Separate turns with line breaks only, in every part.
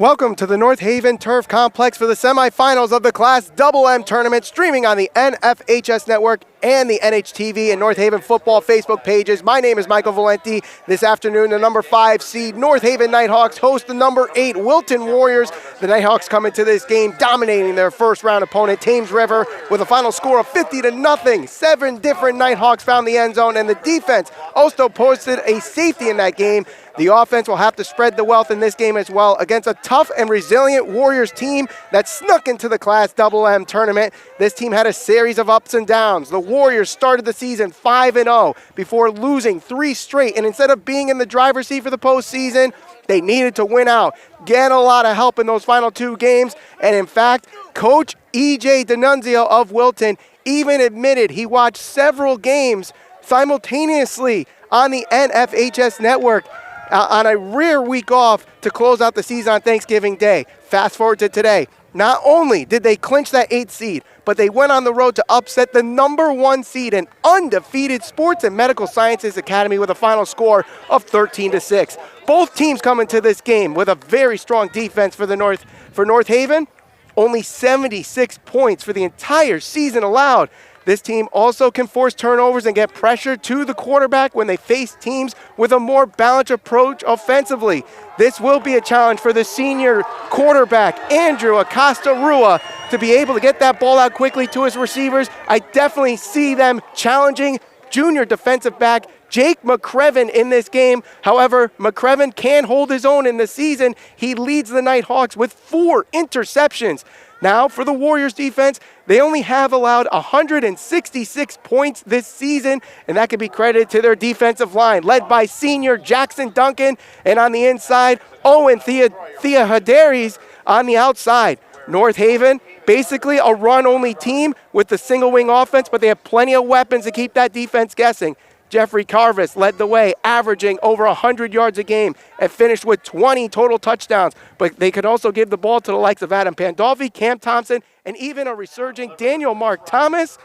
Welcome to the North Haven Turf Complex for the semifinals of the Class MM tournament, streaming on the NFHS Network and the NHTV and North Haven football Facebook pages. My name is Michael Valenti. This afternoon, the number 5 seed North Haven Nighthawks host the number 8 Wilton Warriors. The Nighthawks come into this game dominating their first round opponent, Thames River, with a final score of 50-0. 7 different Nighthawks found the end zone, and the defense also posted a safety in that game. The offense will have to spread the wealth in this game as well against a tough and resilient Warriors team that snuck into the Class MM tournament. This team had a series of ups and downs. The Warriors started the season 5-0 before losing 3 straight, and instead of being in the driver's seat for the postseason, they needed to win out, get a lot of help in those final 2 games, and in fact, Coach E.J. D'Annunzio of Wilton even admitted he watched several games simultaneously on the NFHS network on a rare week off to close out the season on Thanksgiving Day. Fast forward to today. Not only did they clinch that 8th seed, but they went on the road to upset the number 1 seed and undefeated Sports and Medical Sciences Academy with a final score of 13-6. Both teams come into this game with a very strong defense for North Haven. Only 76 points for the entire season allowed. This team also can force turnovers and get pressure to the quarterback when they face teams with a more balanced approach offensively. This will be a challenge for the senior quarterback, Andrew Acosta-Rua, to be able to get that ball out quickly to his receivers. I definitely see them challenging junior defensive back Jake McCreven in this game. However, McCreven can hold his own in the season. He leads the Nighthawks with 4 interceptions. Now, for the Warriors defense, they only have allowed 166 points this season, and that can be credited to their defensive line, led by senior Jackson Duncan, and on the inside, Owen Theohaderis on the outside. North Haven, basically a run-only team with the single-wing offense, but they have plenty of weapons to keep that defense guessing. Jeffrey Carvis led the way, averaging over 100 yards a game and finished with 20 total touchdowns. But they could also give the ball to the likes of Adam Pandolfi, Cam Thompson, and even a resurging Daniel Mark Thomas,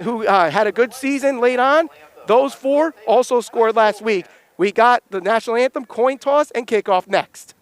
who had a good season late on. Those 4 also scored last week. We got the national anthem, coin toss, and kickoff next.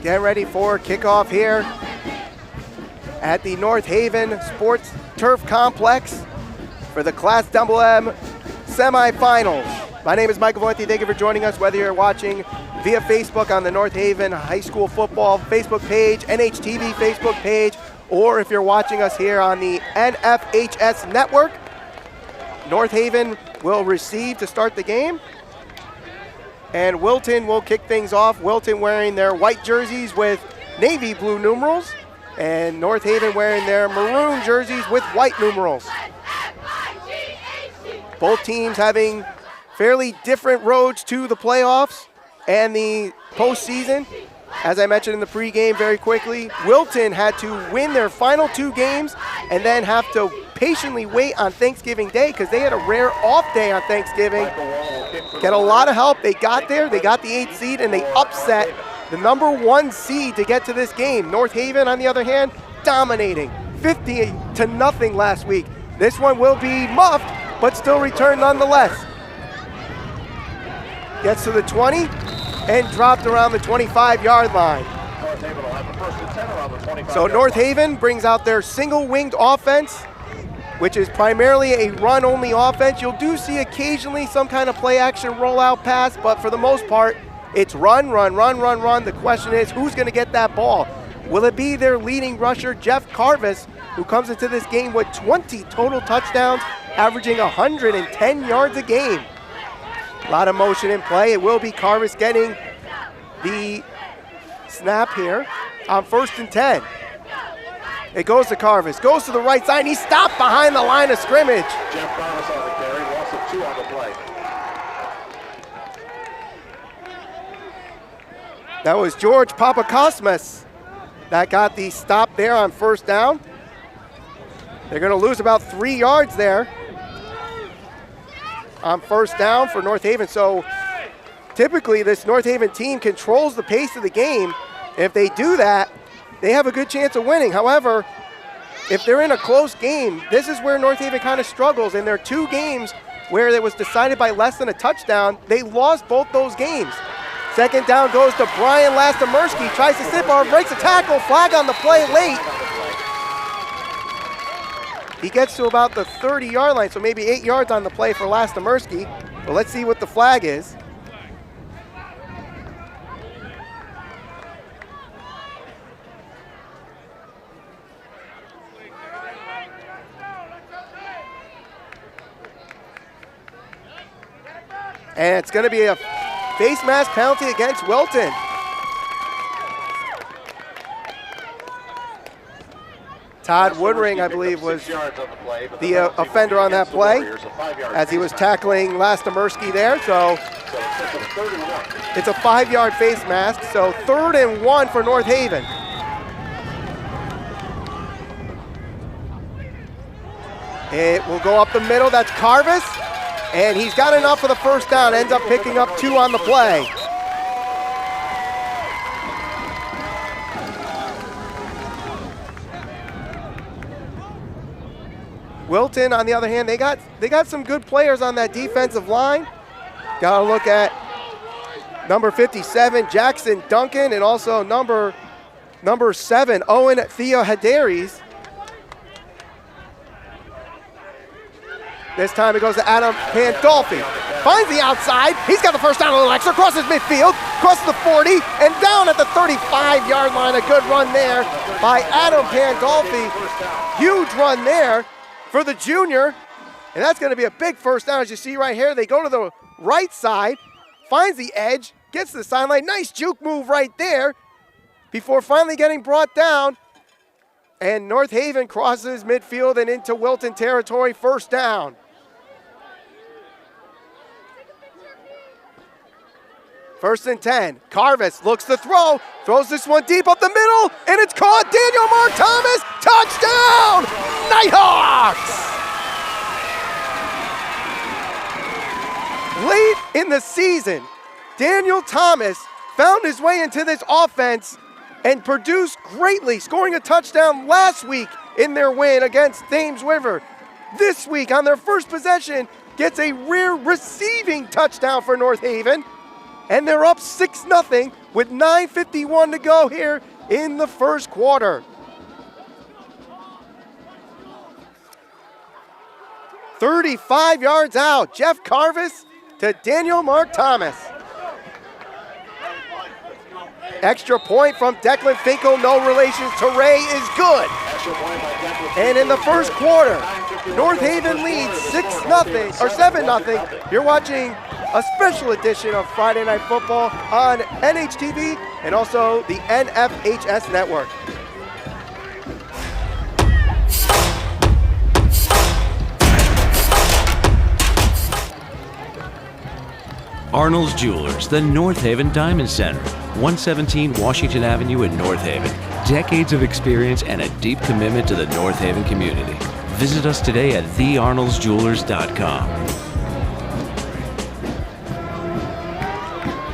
Get ready for kickoff here at the North Haven Sports Turf Complex for the Class MM semifinals. My name is Michael Valenti. Thank you for joining us, whether you're watching via Facebook on the North Haven High School Football Facebook page, NHTV Facebook page, or if you're watching us here on the NFHS Network. North Haven will receive to start the game, and Wilton will kick things off. Wilton wearing their white jerseys with navy blue numerals, and North Haven wearing their maroon jerseys with white numerals. Both teams having fairly different roads to the playoffs and the postseason. As I mentioned in the pregame very quickly, Wilton had to win their final 2 games and then have to patiently wait on Thanksgiving Day because they had a rare off day on Thanksgiving. Get a lot of help. They got there. They got the 8th seed, and they upset the number 1 seed to get to this game. North Haven, on the other hand, dominating 50-0 last week. This one will be muffed, but still returned nonetheless. Gets to the 20 and dropped around the 25-yard line. So North Haven brings out their single-winged offense, which is primarily a run-only offense. You'll do see occasionally some kind of play-action rollout pass, but for the most part, it's run, run, run, run, run. The question is, who's going to get that ball? Will it be their leading rusher, Jeff Carvis, who comes into this game with 20 total touchdowns, averaging 110 yards a game? A lot of motion in play. It will be Carvis getting the snap here on 1st and 10. It goes to Carvis, goes to the right side, and he's stopped behind the line of scrimmage.
Jeff Carvis on the carry, loss of 2 on the play.
That was George Papakosmas that got the stop there on 1st down. They're going to lose about 3 yards there on 1st down for North Haven. So typically this North Haven team controls the pace of the game. If they do that, they have a good chance of winning. However, if they're in a close game, this is where North Haven kind of struggles. In their 2 games where it was decided by less than a touchdown, they lost both those games. 2nd down goes to Brian Lastimerski, tries to sit bar, breaks a tackle, flag on the play late. He gets to about the 30-yard line, so maybe 8 yards on the play for Lastimerski. But let's see what the flag is. And it's going to be a face mask penalty against Wilton. Todd Woodring, I believe, was the offender on that play as he was tackling Lastimerski there. So it's a 5-yard face mask. So 3rd and 1 for North Haven. It will go up the middle. That's Carvis. And he's got enough for the 1st down. Ends up picking up 2 on the play. Wilton, on the other hand, they got some good players on that defensive line. Got to look at number 57, Jackson Duncan, and also number 7, Owen Theohadaries. This time it goes to Adam Pandolfi. Finds the outside. He's got the 1st down, a little extra, crosses midfield, crosses the 40, and down at the 35-yard line. A good run there by Adam Pandolfi. Huge run there for the junior, and that's going to be a big 1st down. As you see right here, they go to the right side, finds the edge, gets to the sideline. Nice juke move right there before finally getting brought down. And North Haven crosses midfield and into Wilton territory, 1st down. First and 10. Carvis looks to throw, throws this one deep up the middle, and it's caught. Daniel Mark Thomas, touchdown! Nighthawks! Late in the season, Daniel Thomas found his way into this offense and produced greatly, scoring a touchdown last week in their win against Thames River. This week, on their first possession, gets a rare receiving touchdown for North Haven. And they're up 6-0 with 9:51 to go here in the 1st quarter. 35 yards out. Jeff Carvis to Daniel Mark Thomas. Extra point from Declan Finkel, no relation to Ray, is good. And in the 1st quarter, North Haven leads 6-0 or 7-0. You're watching a special edition of Friday Night Football on NHTV and also the NFHS network.
Arnold's Jewelers, the North Haven Diamond Center, 117 Washington Avenue in North Haven. Decades of experience and a deep commitment to the North Haven community. Visit us today at thearnoldsjewelers.com.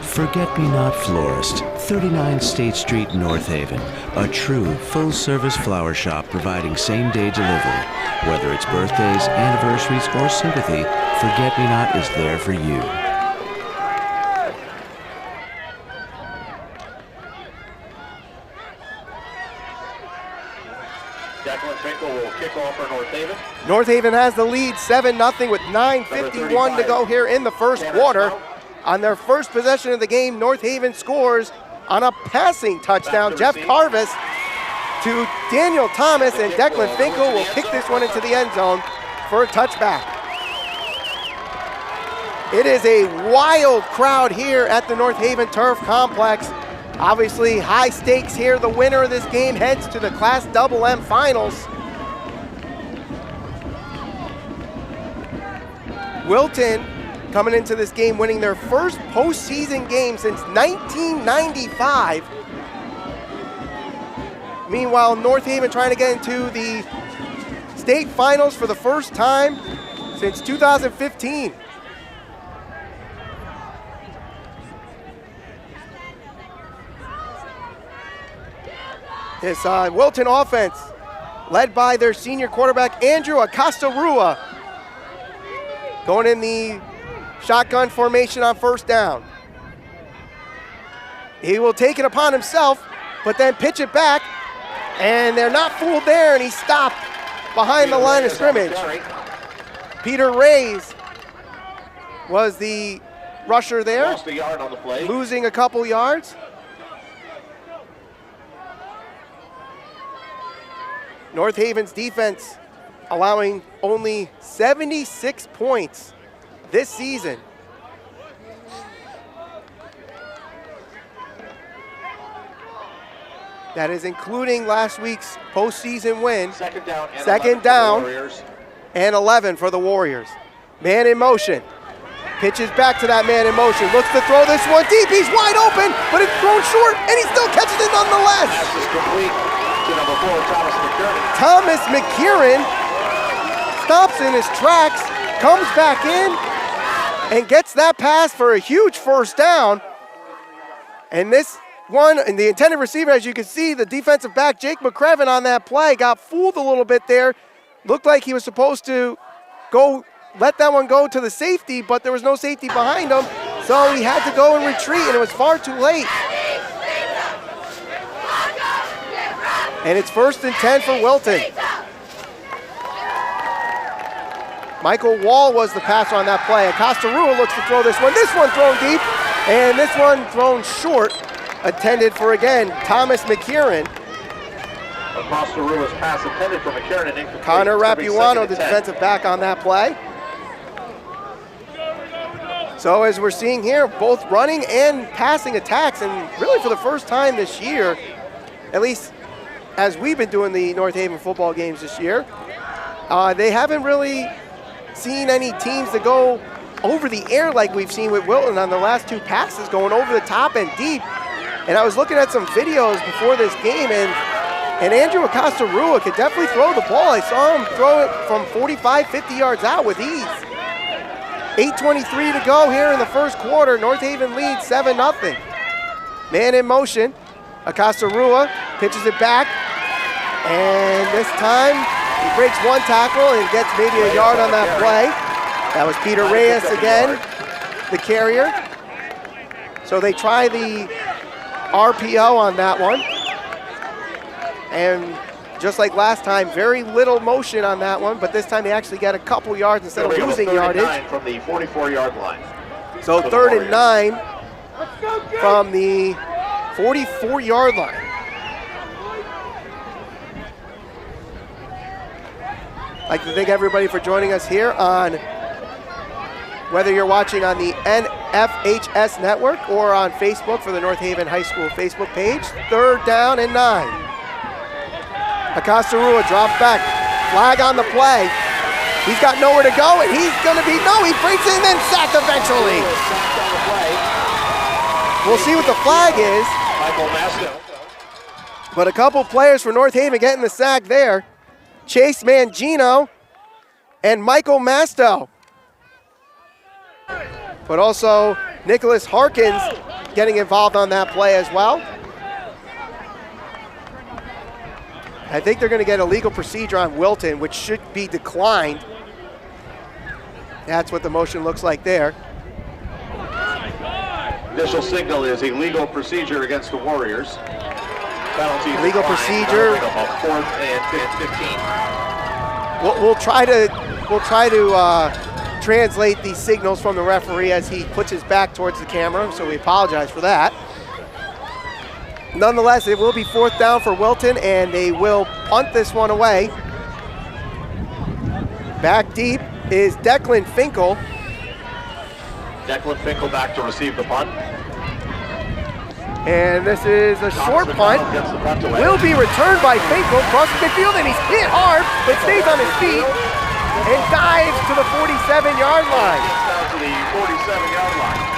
Forget-Me-Not Florist, 39 State Street, North Haven. A true full-service flower shop providing same-day delivery. Whether it's birthdays, anniversaries, or sympathy, Forget-Me-Not is there for you.
Declan Finkel will kick off for North Haven.
North Haven has the lead 7-0 with 9:51 to go here in the first quarter. On their first possession of the game, North Haven scores on a passing touchdown. Jeff Carvis to Daniel Thomas, and Declan Finkel will kick this one into the end zone for a touchback. It is a wild crowd here at the North Haven Turf Complex. Obviously, high stakes here. The winner of this game heads to the Class MM Finals. Wilton coming into this game winning their first postseason game since 1995. Meanwhile, North Haven trying to get into the state finals for the first time since 2015. This Wilton offense, led by their senior quarterback, Andrew Acosta-Rua, going in the shotgun formation on first down. He will take it upon himself, but then pitch it back, and they're not fooled there, and he's stopped behind the line of scrimmage. Peter Reyes was the rusher there,
Lost a yard on the play.
losing a couple yards. North Haven's defense allowing only 76 points this season. That is including last week's postseason win.
Second down and
Second
11
down.
for the Warriors.
And 11 for the Warriors. Man in motion. Pitches back to that man in motion. Looks to throw this one deep. He's wide open, but it's thrown short, and he still catches it nonetheless.
Pass is complete to number 4, Thomas McKiernan.
Thomas McKiernan stops in his tracks, comes back in, and gets that pass for a huge first down. And this one, and the intended receiver, as you can see, the defensive back, Jake McCrevin, on that play, got fooled a little bit there. Looked like he was supposed to let that one go to the safety, but there was no safety behind him, so he had to go and retreat, and it was far too late. And it's 1st and 10 for Wilton. Michael Wall was the passer on that play. Acosta-Rua looks to throw this one. This one thrown deep, and this one thrown short. Intended for, again, Thomas McKiernan.
Acosta-Rua's pass intended for McKiernan and incomplete.
Connor
It's gonna be
Rapuano,
2nd and
the
10.
defensive back on that play. So as we're seeing here, both running and passing attacks, and really for the first time this year, at least as we've been doing the North Haven football games this year, they haven't really seen any teams that go over the air like we've seen with Wilton on the last two passes, going over the top and deep. And I was looking at some videos before this game, and Andrew Acosta-Rua could definitely throw the ball. I saw him throw it from 45, 50 yards out with ease. 8:23 to go here in the first quarter. North Haven leads 7-0. Man in motion. Acosta-Rua pitches it back, and this time he breaks one tackle and gets maybe a yard on that play. That was Peter Reyes again, the carrier. So they try the RPO on that one. And just like last time, very little motion on that one, but this time they actually get a couple yards instead of losing yardage.
From the 44-yard line.
So 3rd and 9 from the 44-yard line. I'd like to thank everybody for joining us here on, whether you're watching on the NFHS network or on Facebook for the North Haven High School Facebook page. 3rd down and 9. Acosta-Rua drops back, flag on the play. He's got nowhere to go, and he's gonna be, no, he breaks in and then sacked eventually. We'll see what the flag is.
Michael Masco.
But a couple players for North Haven getting the sack there. Chase Mangino and Michael Masto. But also Nicholas Harkins getting involved on that play as well. I think they're going to get a legal procedure on Wilton, which should be declined. That's what the motion looks like there.
Initial signal is a legal procedure against the Warriors. Penalty
Legal procedure.
4th and 15.
We'll try to translate these signals from the referee as he puts his back towards the camera, so we apologize for that. Nonetheless, it will be 4th down for Wilton, and they will punt this one away. Back deep is Declan Finkel.
Declan Finkel back to receive the punt.
And this is a short punt. Will be returned by Finkel, crosses midfield, and he's hit hard, but stays on his feet and dives to the 47-yard line.
Down to the 47-yard line.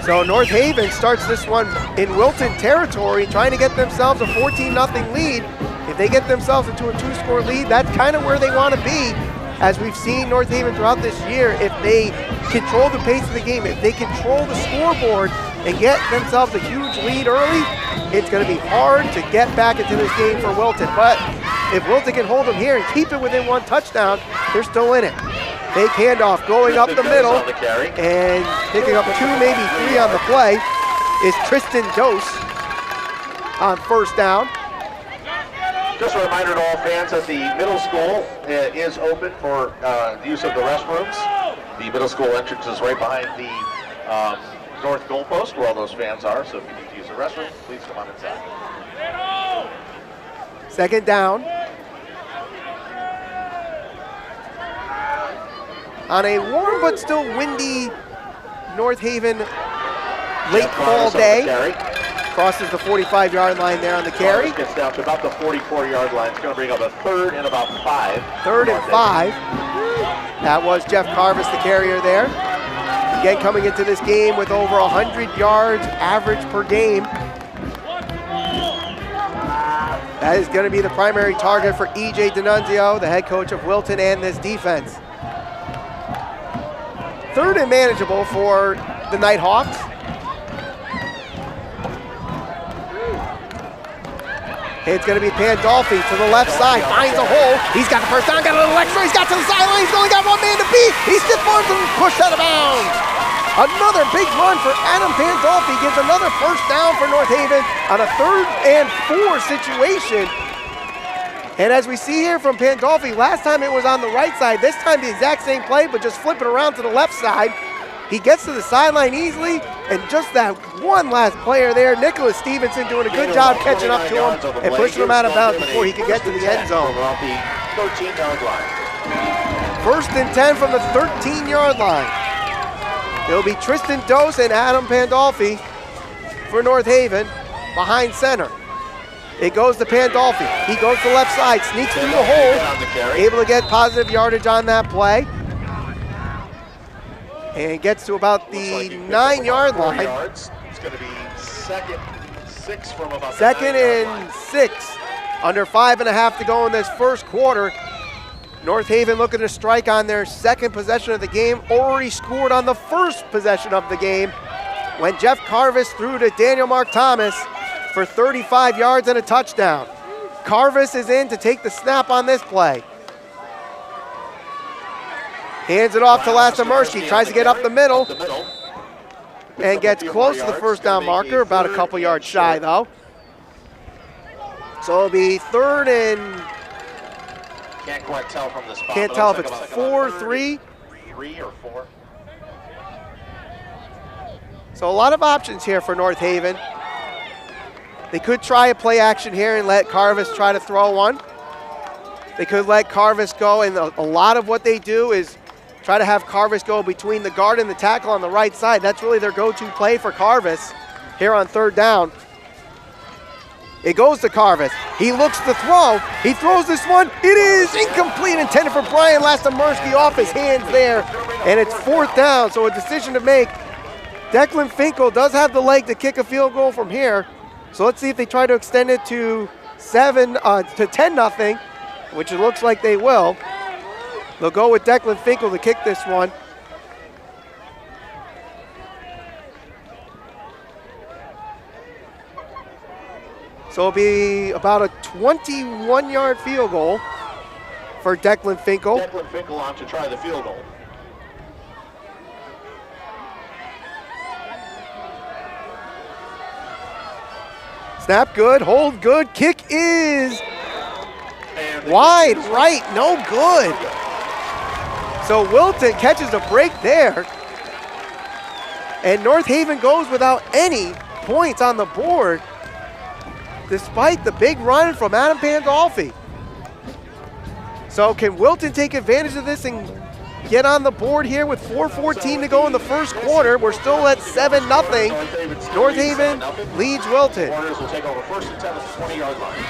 So North Haven starts this one in Wilton territory, trying to get themselves a 14-0 lead. If they get themselves into a 2-score lead, that's kind of where they want to be. As we've seen North Haven throughout this year, if they control the pace of the game, if they control the scoreboard and get themselves a huge lead early, it's going to be hard to get back into this game for Wilton. But if Wilton can hold them here and keep it within 1 touchdown, they're still in it. Fake handoff going up the middle, and picking up 2, maybe 3 on the play is Tristan Dose on 1st down.
Just a reminder to all fans that the middle school is open for the use of the restrooms. The middle school entrance is right behind the north goalpost where all those fans are, so if you need to use the restroom, please come on inside.
2nd down. On a warm but still windy North Haven late fall day. Crosses the 45-yard line there on the carry.
Gets down to about the 44-yard line. It's going to bring up a 3rd and about 5.
3rd and 5. That was Jeff Carvis, the carrier there. Again, coming into this game with over 100 yards average per game. That is going to be the primary target for E.J. D'Annunzio, the head coach of Wilton, and this defense. 3rd and manageable for the Nighthawks. It's going to be Pandolfi to the left side, finds a hole. He's got the 1st down, got a little extra. He's got to the sideline. He's only got 1 man to beat. He stiff arms and pushed out of bounds. Another big run for Adam Pandolfi gives another 1st down for North Haven on a 3rd and 4 situation. And as we see here from Pandolfi, last time it was on the right side. This time the exact same play, but just flip it around to the left side. He gets to the sideline easily, and just that one last player there, Nicholas Stevenson, doing a good job catching up to him and pushing him out of bounds before he could get to the end zone.
13-yard line.
1st and 10 from the 13-yard line. It'll be Tristan Dose and Adam Pandolfi for North Haven behind center. It goes to Pandolfi. He goes to the left side, sneaks through the hole, able to get positive yardage on that play. And gets to about the 9-yard line.
It's going to be 2nd and 6 from about
2nd and 6. Under 5.5 to go in this 1st quarter. North Haven looking to strike on their 2nd possession of the game. Already scored on the 1st possession of the game when Jeff Carvis threw to Daniel Mark Thomas for 35 yards and a touchdown. Carvis is in to take the snap on this play. Hands it off to Lastimerski, tries to get up the middle and gets close to the 1st down marker, about a couple yards shy though. So it'll be 3rd and...
Can't quite tell from this spot.
Can't tell if it's 4, 3.
3 or 4.
So a lot of options here for North Haven. They could try a play action here and let Carvis try to throw one. They could let Carvis go, and a lot of what they do is try to have Carvis go between the guard and the tackle on the right side. That's really their go-to play for Carvis here on 3rd down. It goes to Carvis. He looks to throw. He throws this one. It is incomplete, intended for Brian Lastimerski, off his hands there. And it's 4th down, so a decision to make. Declan Finkel does have the leg to kick a field goal from here. So let's see if they try to extend it to 10-0, which it looks like they will. They'll go with Declan Finkel to kick this one. So it'll be about a 21-yard field goal for Declan Finkel.
Declan Finkel on to try the field goal.
Snap good, hold good, kick is wide right, no good. So Wilton catches a break there. And North Haven goes without any points on the board, despite the big run from Adam Pandolfi. So can Wilton take advantage of this and get on the board here with 4:14 to go in the first quarter? We're still at 7-0. North Haven leads Wilton.
Warriors will take over first and 10 at the 20-yard line.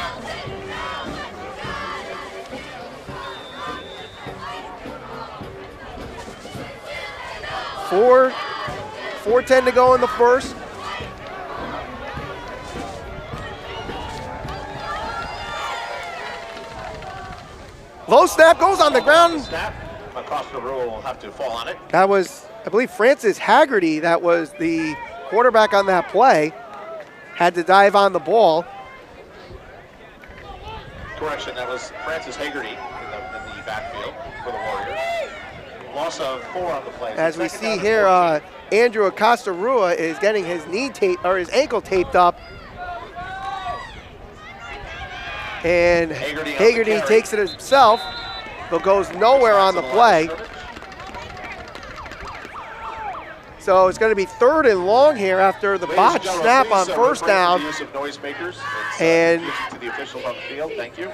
Four 10 to go in the first. Low snap goes on the ground.
Snap across the row will have to fall on it.
That was, I believe, Francis Haggerty, that was the quarterback on that play, had to dive on the ball.
Correction, that was Francis Haggerty in the backfield for the Warriors. Loss of 4 on the play.
As we see here, Andrew Acosta-Rua is getting his his ankle taped up. And Haggerty takes it himself, but goes nowhere on the play. So it's going to be 3rd and long here after the botched snap on first down. And
to the officials on the field. Thank you.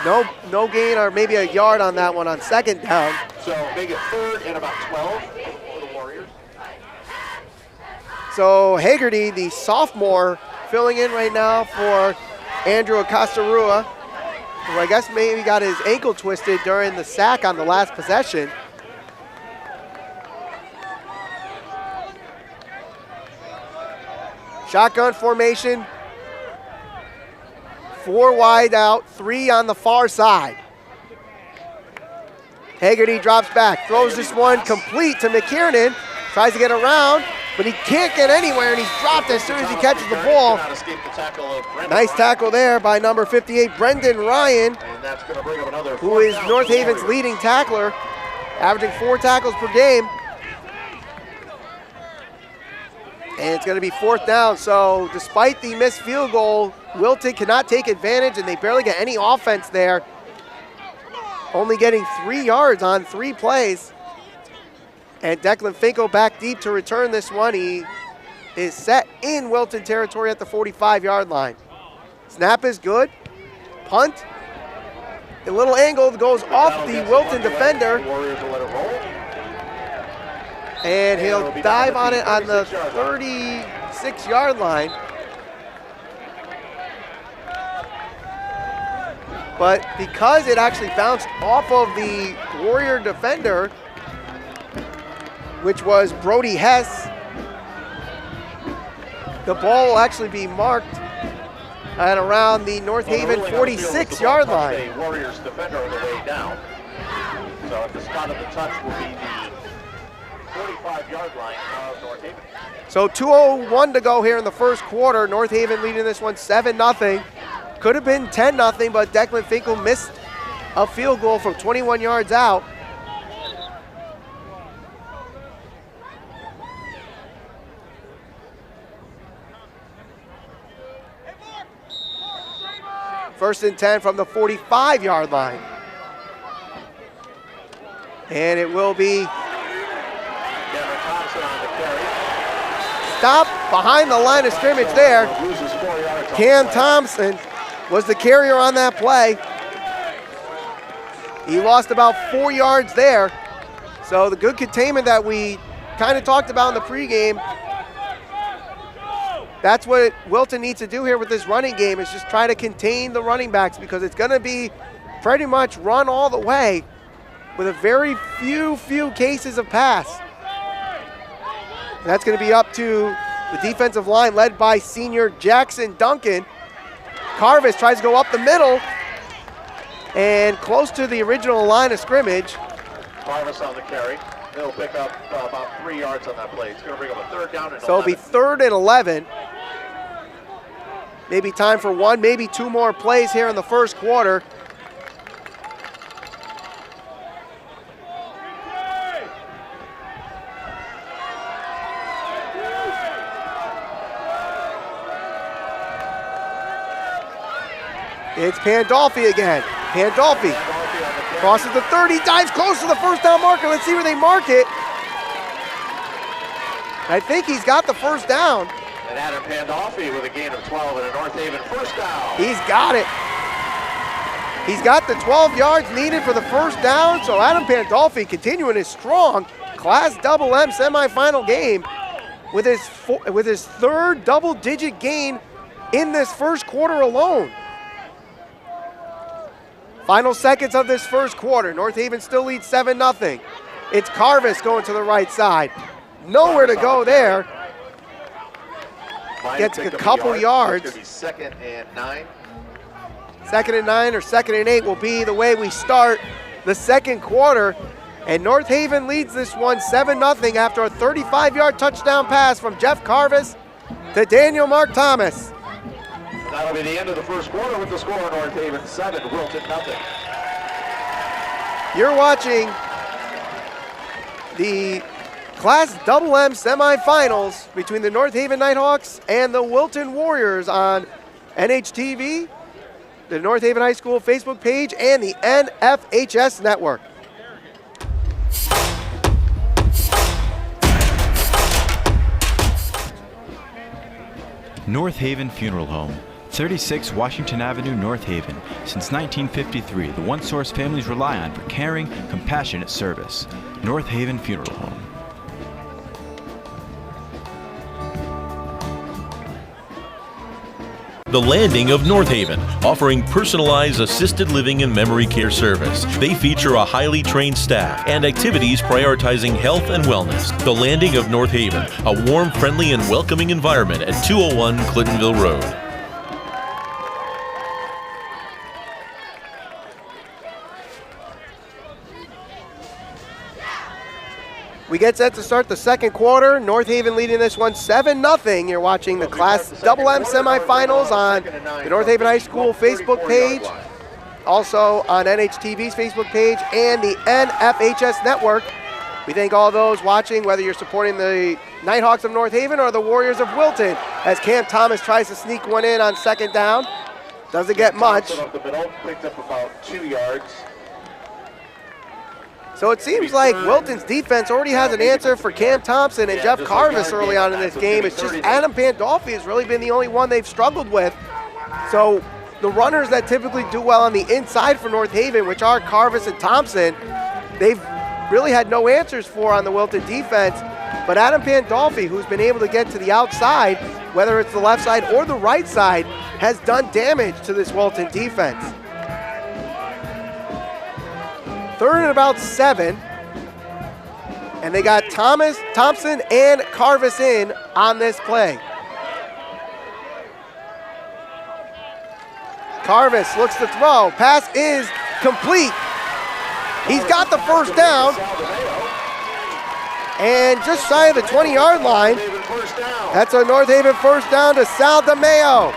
No gain, or maybe a yard on that one on 2nd down.
So make it 3rd and about 12 for the Warriors.
So Haggerty, the sophomore, filling in right now for Andrew Acosta-Rua, who I guess maybe got his ankle twisted during the sack on the last possession. Shotgun formation. 4 wide out, 3 on the far side. Haggerty drops back, throws this one complete to McKiernan, tries to get around, but he can't get anywhere, and he's dropped as soon as he catches the ball. Nice tackle there by number 58, Brendan Ryan, who is North Haven's leading tackler, averaging 4 tackles per game. And it's going to be 4th down, so despite the missed field goal, Wilton cannot take advantage, and they barely get any offense there. Only getting 3 yards on 3 plays. And Declan Finkel back deep to return this one. He is set in Wilton territory at the 45-yard line. Snap is good. Punt. A little angle goes off the Wilton defender. And he'll dive on it on the 36-yard line. But because it actually bounced off of the Warrior defender, which was Brody Hess, the ball will actually be marked at around the North Haven 46-yard line.
Warriors defender on the way down. So at the spot of the touch will be the 45-yard line of North Haven.
So 2:01 to go here in the first quarter. North Haven leading this one 7-0. Could have been 10-0, but Declan Finkel missed a field goal from 21 yards out. First and 10 from the 45-yard line. And it will be stopped behind the line of scrimmage there. Cam Thompson was the carrier on that play. He lost about 4 yards there. So the good containment that we kind of talked about in the pregame, that's what Wilton needs to do here with this running game, is just try to contain the running backs, because it's going to be pretty much run all the way with a very few cases of pass. And that's going to be up to the defensive line led by senior Jackson Duncan. Carvis tries to go up the middle and close to the original line of scrimmage.
Carvis on the carry. They'll pick up about 3 yards on that play. It's going to bring up a third down and 11.
So it'll be 3rd and 11. Maybe time for one, maybe 2 more plays here in the first quarter. It's Pandolfi again. Pandolfi crosses the 30, dives close to the first down marker. Let's see where they mark it. I think he's got the first down.
And Adam Pandolfi with a gain of 12 and a North Haven first down.
He's got it. He's got the 12 yards needed for the first down. So Adam Pandolfi continuing his strong Class Double M semifinal game with his 3rd double-digit gain in this first quarter alone. Final seconds of this first quarter. North Haven still leads 7-0. It's Carvis going to the right side. Nowhere to go there. Gets a couple yards.
It's going to be 2nd and 9.
2nd and 9 or 2nd and 8 will be the way we start the second quarter. And North Haven leads this one 7-0 after a 35-yard touchdown pass from Jeff Carvis to Daniel Mark Thomas.
That'll be the end of the first quarter with the score: North Haven 7, Wilton 0.
You're watching the Class Double M semifinals between the North Haven Nighthawks and the Wilton Warriors on NHTV, the North Haven High School Facebook page, and the NFHS network.
North Haven Funeral Home, 36 Washington Avenue, North Haven. Since 1953, the one source families rely on for caring, compassionate service. North Haven Funeral Home.
The Landing of North Haven, offering personalized assisted living and memory care service. They feature a highly trained staff and activities prioritizing health and wellness. The Landing of North Haven, a warm, friendly, and welcoming environment at 201 Clintonville Road.
We get set to start the second quarter. North Haven leading this one 7-0. You're watching the Class Double M semifinals on the North Haven High School Facebook page, also on NHTV's Facebook page and the NFHS network. We thank all those watching, whether you're supporting the Nighthawks of North Haven or the Warriors of Wilton, as Cam Thomas tries to sneak one in on 2nd down. Doesn't get much.
Picked up about 2 yards.
So it seems like Wilton's defense already has an answer for Cam Thompson and Jeff Carvis early on in this game. It's just Adam Pandolfi has really been the only one they've struggled with. So the runners that typically do well on the inside for North Haven, which are Carvis and Thompson, they've really had no answers for on the Wilton defense. But Adam Pandolfi, who's been able to get to the outside, whether it's the left side or the right side, has done damage to this Wilton defense. 3rd and about 7. And they got Thompson and Carvis in on this play. Carvis looks to throw. Pass is complete. He's got the first down. And just shy of the 20-yard line. That's a North Haven first down to Sal DeMeo.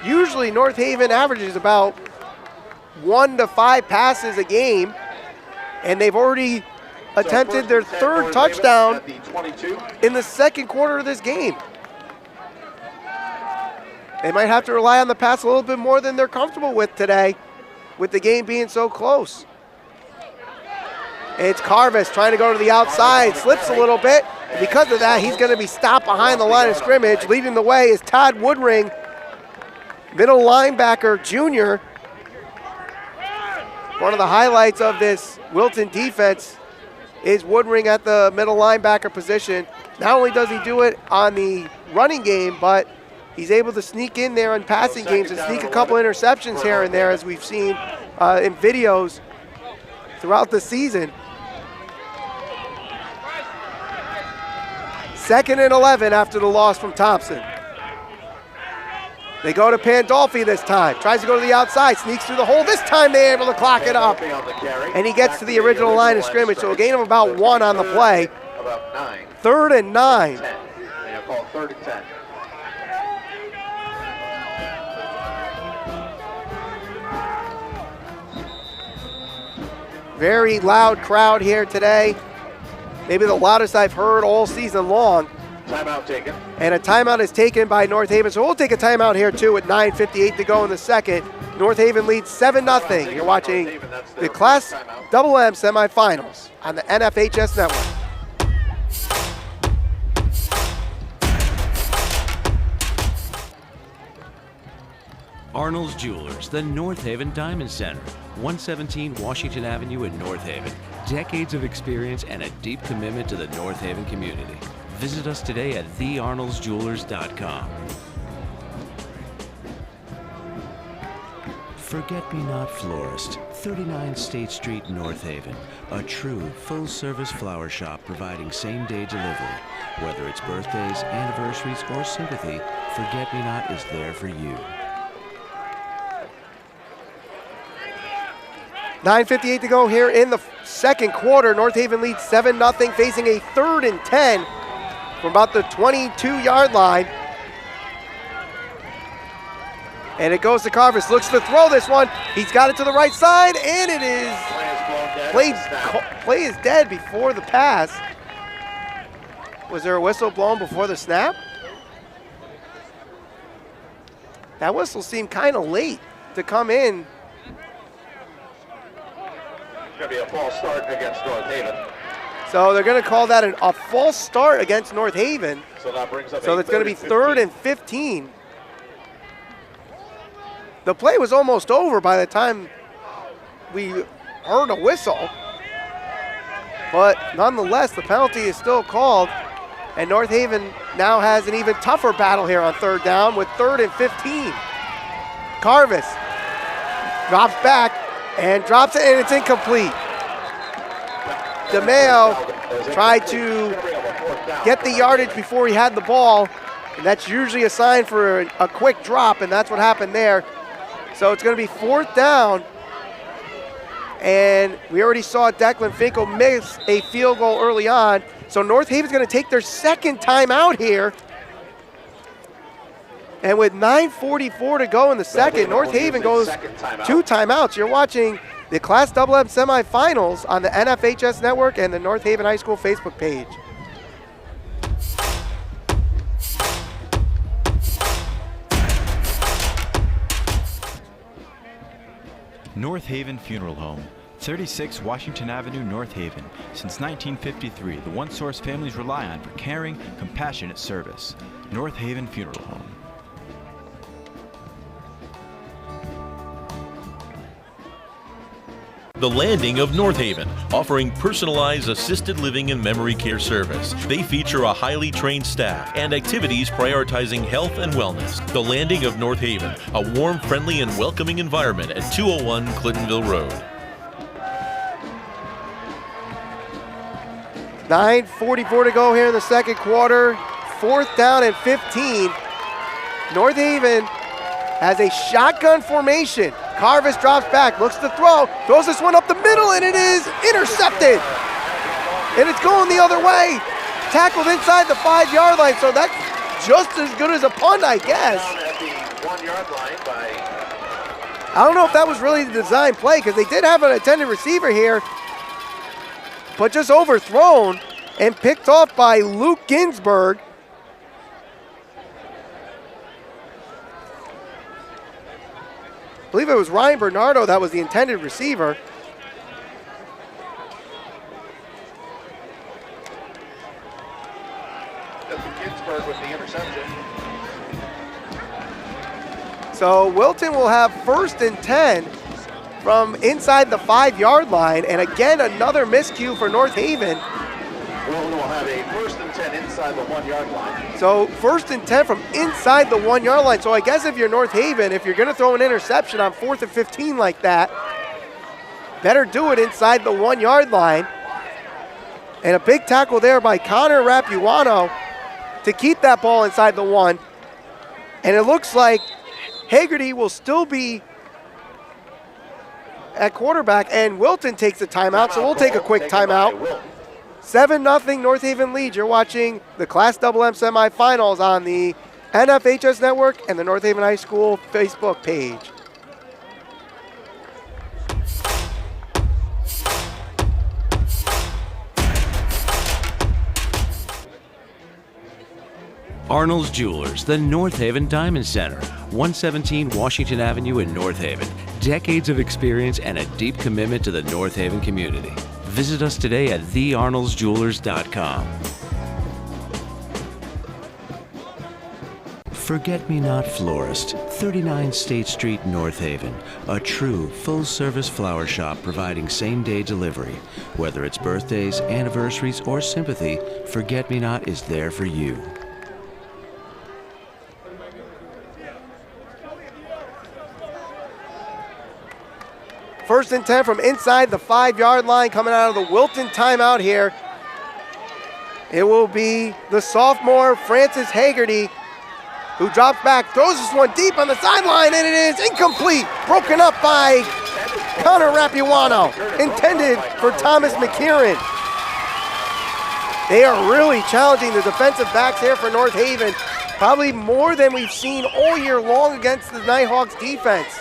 Usually North Haven averages about 1 to 5 passes a game, and they've already attempted their 3rd touchdown in the second quarter of this game. They might have to rely on the pass a little bit more than they're comfortable with today, with the game being so close. It's Carvis trying to go to the outside, slips a little bit. And because of that, he's going to be stopped behind the line of scrimmage. Leading the way is Todd Woodring, middle linebacker, junior. One of the highlights of this Wilton defense is Woodring at the middle linebacker position. Not only does he do it on the running game, but he's able to sneak in there in passing games and sneak a couple interceptions here and there, as we've seen in videos throughout the season. 2nd and 11 after the loss from Thompson. They go to Pandolfi this time. Tries to go to the outside, sneaks through the hole. This time they're able to clock it up. And he gets to the original line of scrimmage, so a gain of about 1 on the play.
About 9.
3rd and 9.
10. They have called 3rd and 10.
Very loud crowd here today. Maybe the loudest I've heard all season long.
Timeout taken.
And a timeout is taken by North Haven. So we'll take a timeout here too with 9:58 to go in the second. North Haven leads 7-0. You're watching the Class MM semifinals on the NFHS network.
Arnold's Jewelers, the North Haven Diamond Center, 117 Washington Avenue in North Haven. Decades of experience and a deep commitment to the North Haven community. Visit us today at thearnoldsjewelers.com. Forget-Me-Not Florist, 39 State Street, North Haven. A true full-service flower shop providing same-day delivery. Whether it's birthdays, anniversaries, or sympathy, Forget-Me-Not is there for you.
9:58 to go here in the second quarter. North Haven leads 7-0, facing a 3rd and 10 from about the 22-yard line. And it goes to Carvis. Looks to throw this one. He's got it to the right side, and it is play is dead before the pass. Was there a whistle blown before the snap? That whistle seemed kind of late to come in.
Going to be a false start against North Haven.
So they're going to call that a false start against North Haven.
So that brings up.
So it's going to be 3rd and 15. The play was almost over by the time we heard a whistle. But nonetheless, the penalty is still called. And North Haven now has an even tougher battle here on 3rd down with 3rd and 15. Carvis drops back and drops it, and it's incomplete. DeMeo tried to get the yardage before he had the ball, and that's usually a sign for a quick drop, and that's what happened there. So it's going to be 4th down, and we already saw Declan Finkel miss a field goal early on. So North Haven's going to take their 2nd timeout here. And with 9:44 to go in the second, North Haven goes 2 timeouts. You're watching the Class MM semifinals on the NFHS network and the North Haven High School Facebook page.
North Haven Funeral Home, 36 Washington Avenue, North Haven. Since 1953, the one source families rely on for caring, compassionate service. North Haven Funeral Home.
The Landing of North Haven, offering personalized assisted living and memory care service. They feature a highly trained staff and activities prioritizing health and wellness. The Landing of North Haven, a warm, friendly, and welcoming environment at 201 Clintonville Road.
9:44 to go here in the second quarter. 4th down and 15. North Haven has a shotgun formation. Carvis drops back, looks to throw, throws this one up the middle, and it is intercepted. And it's going the other way. Tackled inside the 5-yard line, so that's just as good as a punt, I guess.
At the 1-yard line by.
I don't know if that was really the design play, because they did have an intended receiver here, but just overthrown and picked off by Luke Ginsburg. I believe it was Ryan Bernardo that was the intended receiver.
Ginsburg with the interception.
So Wilton will have 1st and 10 from inside the 5-yard line, and again another miscue for North Haven.
Wilton will have a 1st and 10 inside the 1-yard line.
So 1st and 10 from inside the 1-yard line. So I guess if you're North Haven, if you're going to throw an interception on 4th and 15 like that, better do it inside the 1-yard line. And a big tackle there by Connor Rapuano. to keep that ball inside the 1. And it looks like Hagerty will still be at quarterback, and Wilton takes the timeout, so we'll take a quick timeout. 7-0 North Haven lead. You're watching the Class Double M semifinals on the NFHS Network and the North Haven High School Facebook page.
Arnold's Jewelers, the North Haven Diamond Center, 117 Washington Avenue in North Haven. Decades of experience and a deep commitment to the North Haven community. Visit us today at thearnoldsjewelers.com. Forget-Me-Not Florist, 39 State Street, North Haven. A true full-service flower shop providing same-day delivery. Whether it's birthdays, anniversaries, or sympathy, Forget-Me-Not is there for you.
First and 10 from inside the 5-yard line coming out of the Wilton timeout here. It will be the sophomore Francis Hagerty who drops back, throws this one deep on the sideline, and it is incomplete. Broken up by Connor Rapuano, intended for Thomas McKieran. They are really challenging the defensive backs here for North Haven, probably more than we've seen all year long against the Nighthawks defense.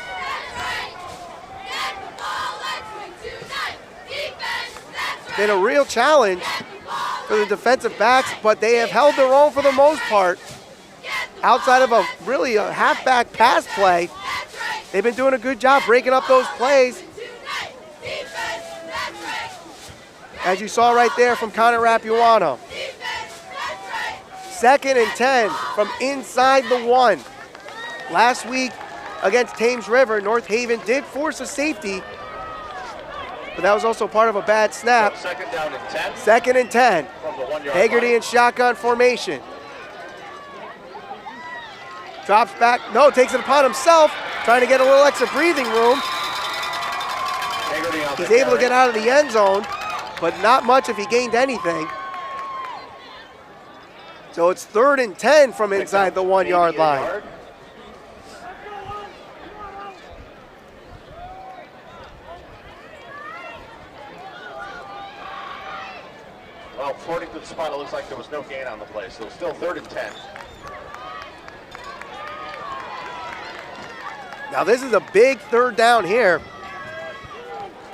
Been a real challenge for the defensive backs, but they have held their own for the most part. Outside of a halfback pass play, they've been doing a good job breaking up those plays. As you saw right there from Connor Rapuano. 2nd and 10 from inside the 1. Last week against Thames River, North Haven did force a safety, but that was also part of a bad snap.
2nd down and 10.
2nd and 10.
From the 1-yard
Hagerty
line.
in shotgun formation. Drops back, takes it upon himself, trying to get a little extra breathing room.
Hagerty on
He's
the
able to
carry.
get out of the end zone, but not much if he gained anything. So it's 3rd and 10 from inside the 1-yard line.
Well, according to the spot, it looks like there was no gain on the play, so it's still 3rd and 10.
Now this is a big 3rd down here,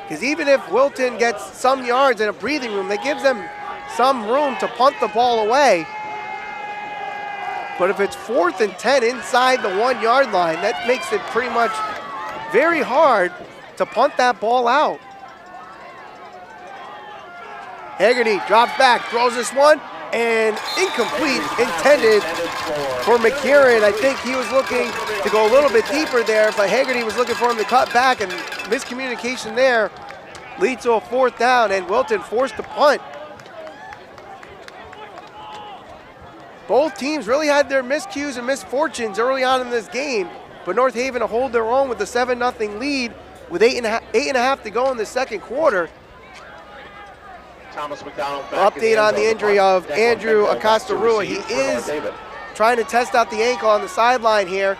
because even if Wilton gets some yards in a breathing room, that gives them some room to punt the ball away. But if it's 4th and 10 inside the 1-yard line, that makes it pretty much very hard to punt that ball out. Hagerty drops back, throws this one, and incomplete, intended for McKieran. I think he was looking to go a little bit deeper there, but Hagerty was looking for him to cut back, and miscommunication there leads to a 4th down, and Wilton forced to punt. Both teams really had their miscues and misfortunes early on in this game, but North Haven to hold their own with the 7-0 lead with 8.5 to go in the 2nd quarter.
Thomas McDonald back
Update on the injury of Andrew Acosta-Rua. He is trying to test out the ankle on the sideline here.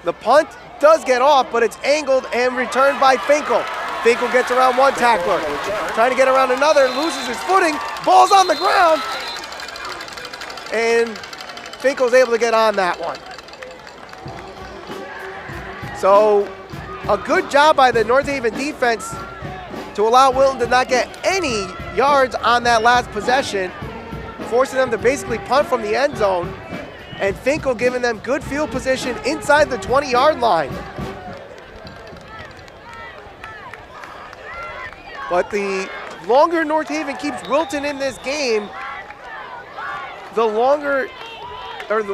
The punt does get off, but it's angled and returned by Finkel. Finkel gets around one tackler, trying to get around another, loses his footing, ball's on the ground, and Finkel's able to get on that one. So a good job by the North Haven defense to allow Wilton to not get any yards on that last possession, forcing them to basically punt from the end zone, and Finkel giving them good field position inside the 20-yard line. But the longer North Haven keeps Wilton in this game, the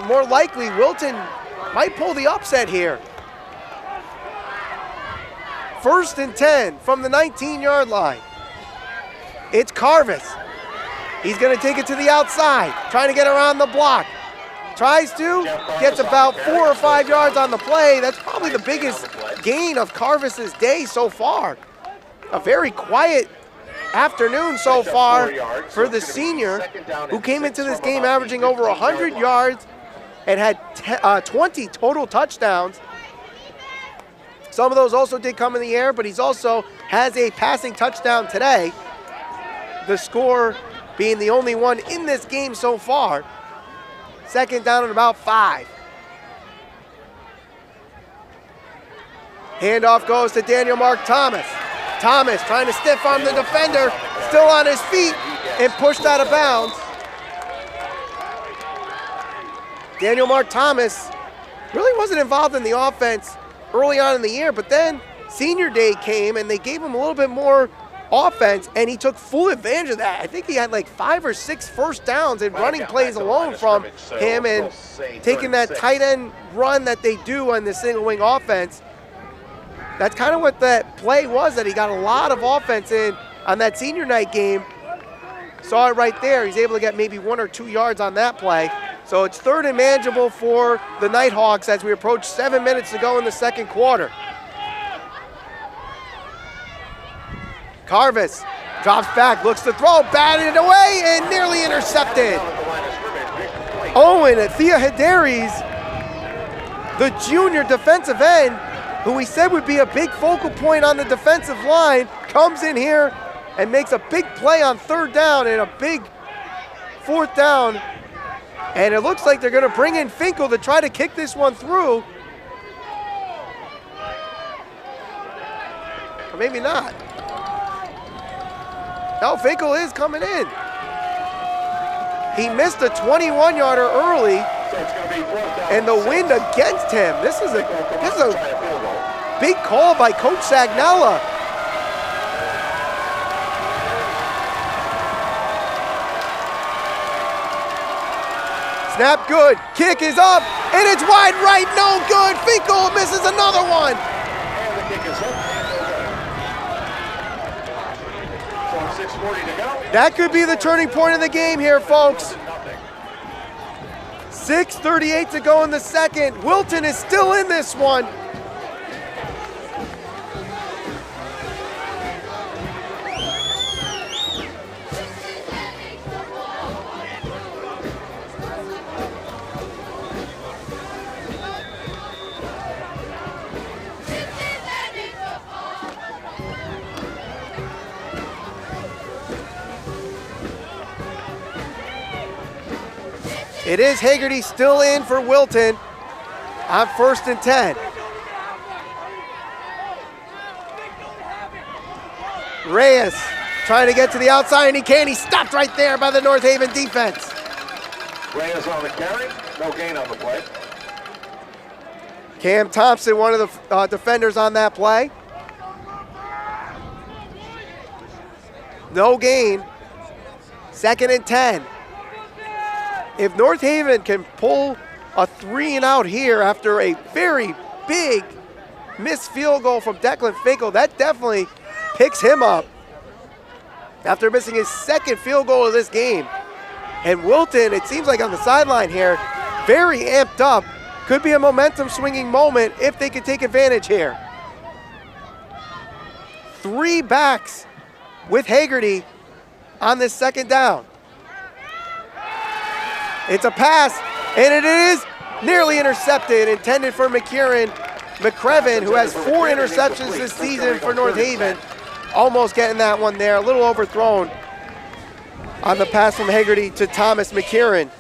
more likely Wilton might pull the upset here. 1st and 10 from the 19-yard line. It's Carvis. He's going to take it to the outside, trying to get around the block. Tries to, gets about 4 or 5 yards on the play. That's probably the biggest gain of Carvis's day so far. A very quiet afternoon so far for the senior, who came into this game averaging over 100 yards and had 20 total touchdowns. Some of those also did come in the air, but he's also has a passing touchdown today. The score being the only one in this game so far. Second down and about 5. Handoff goes to Daniel Mark Thomas. Thomas trying to stiff arm the defender, still on his feet and pushed out of bounds. Daniel Mark Thomas really wasn't involved in the offense early on in the year, but then senior day came and they gave him a little bit more offense and he took full advantage of that. I think he had like 5 or 6 first downs and running plays alone from him, and taking that tight end run that they do on the single wing offense. That's kind of what that play was, that he got a lot of offense in on that senior night game. Saw it right there. He's able to get maybe 1 or 2 yards on that play. So it's third and manageable for the Nighthawks as we approach 7 minutes to go in the second quarter. Carvis drops back, looks to throw, batted away, and nearly intercepted. Owen Theohederes, the junior defensive end, who we said would be a big focal point on the defensive line, comes in here and makes a big play on third down and a big fourth down. And it looks like they're going to bring in Finkel to try to kick this one through. Or maybe not. No, Finkel is coming in. He missed a 21-yarder early, and the wind against him. This is a big call by Coach Sagnella. Snap good, kick is up, and it's wide right, no good. Finkel misses another one.
And the kick is up. So 6:40 to go.
That could be the turning point of the game here, folks. 6:38 to go in the second. Wilton is still in this one. It is Hagerty still in for Wilton on 1st and 10. Reyes trying to get to the outside, and he can't. He's stopped right there by the North Haven defense.
Reyes on the carry, no gain on the play.
Cam Thompson, one of the defenders on that play. No gain. 2nd and 10. If North Haven can pull a 3-and-out here after a very big missed field goal from Declan Finkel, that definitely picks him up after missing his 2nd field goal of this game. And Wilton, it seems like on the sideline here, very amped up. Could be a momentum swinging moment if they can take advantage here. 3 backs with Hagerty on this 2nd down. It's a pass, and it is nearly intercepted, intended for McCreven, who has 4 interceptions this season for North Haven. Almost getting that one there, a little overthrown on the pass from Hagerty to Thomas McKieran.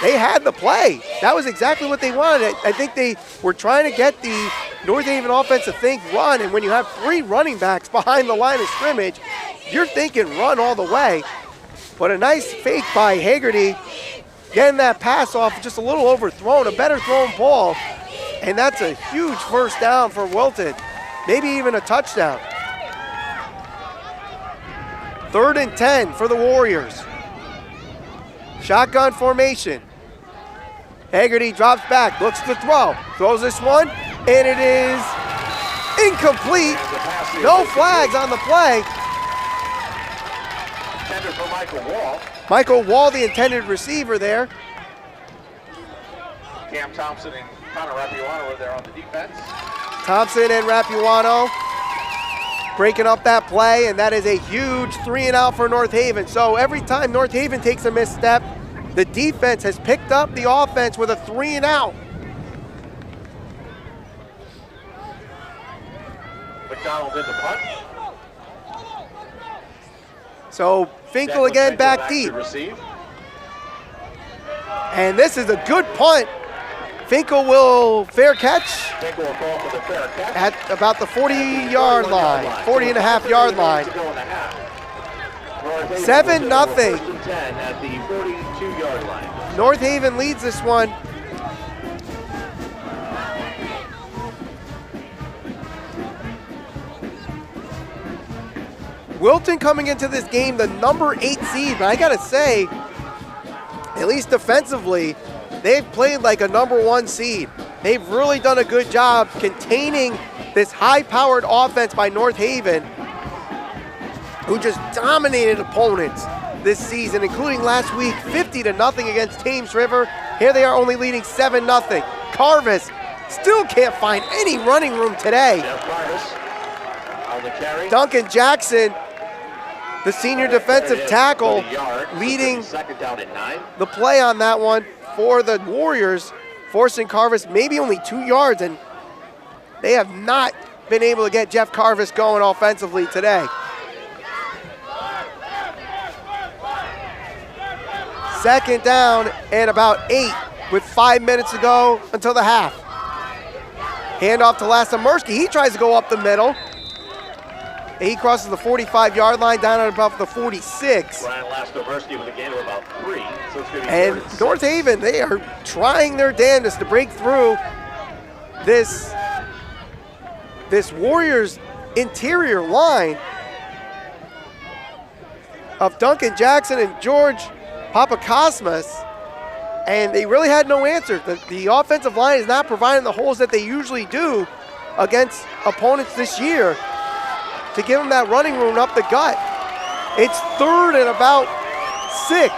They had the play. That was exactly what they wanted. I think they were trying to get the North Haven offense to think run, and when you have 3 running backs behind the line of scrimmage, you're thinking run all the way. But a nice fake by Hagerty, getting that pass off, just a little overthrown, a better thrown ball, and that's a huge first down for Wilton, maybe even a touchdown. 3rd and 10 for the Warriors. Shotgun formation. Hagerty drops back, looks to throw, throws this one, and it is incomplete. No flags on the play.
For Michael Wall.
Michael Wall, the intended receiver there.
Cam Thompson and Connor Rapuano were there on the defense.
Thompson and Rapuano breaking up that play, and that is a huge 3-and-out for North Haven. So every time North Haven takes a misstep, the defense has picked up the offense with a 3-and-out.
McDonald in the punt.
So Finkel again back deep. And this is a good punt. Finkel will fair catch
Finkel will call for the fair catch
at about the 40-yard line, 40.5-yard line. 7-0.
At the 42-yard line.
North Haven leads this one. Wilton coming into this game the number 8 seed, but I gotta say, at least defensively, they've played like a number 1 seed. They've really done a good job containing this high-powered offense by North Haven, who just dominated opponents this season, including last week, 50-0 against Thames River. Here they are only leading 7-0. Carvis still can't find any running room today.
Jeff Carvis on the carry.
Duncan Jackson, the senior defensive tackle, leading
second down and 9.
the play on that one for the Warriors, forcing Carvis maybe only 2 yards, and they have not been able to get Jeff Carvis going offensively today. Second down and about 8 with 5 minutes to go until the half. Handoff to Lasamersky. He tries to go up the middle. He crosses the 45-yard line down at about the 46.
Brian Lasamersky with a gain of about 3. So it's going to be
And
36.
North Haven, they are trying their damnedest to break through this Warriors interior line of Duncan Jackson and George Papakosmas, and they really had no answer. The offensive line is not providing the holes that they usually do against opponents this year to give them that running room up the gut. It's 3rd and about 6.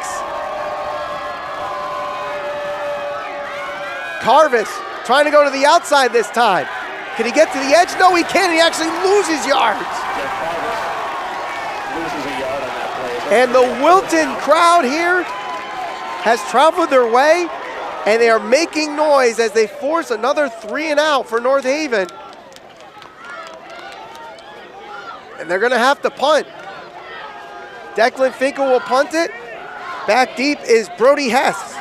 Carvis trying to go to the outside this time. Can he get to the edge? No, he can't. He actually loses yards.
Jeff Carvis loses a yard on that play.
And the Wilton crowd here has traveled their way, and they are making noise as they force another 3-and-out for North Haven. And they're gonna have to punt. Declan Finkel will punt it. Back deep is Brody Hess.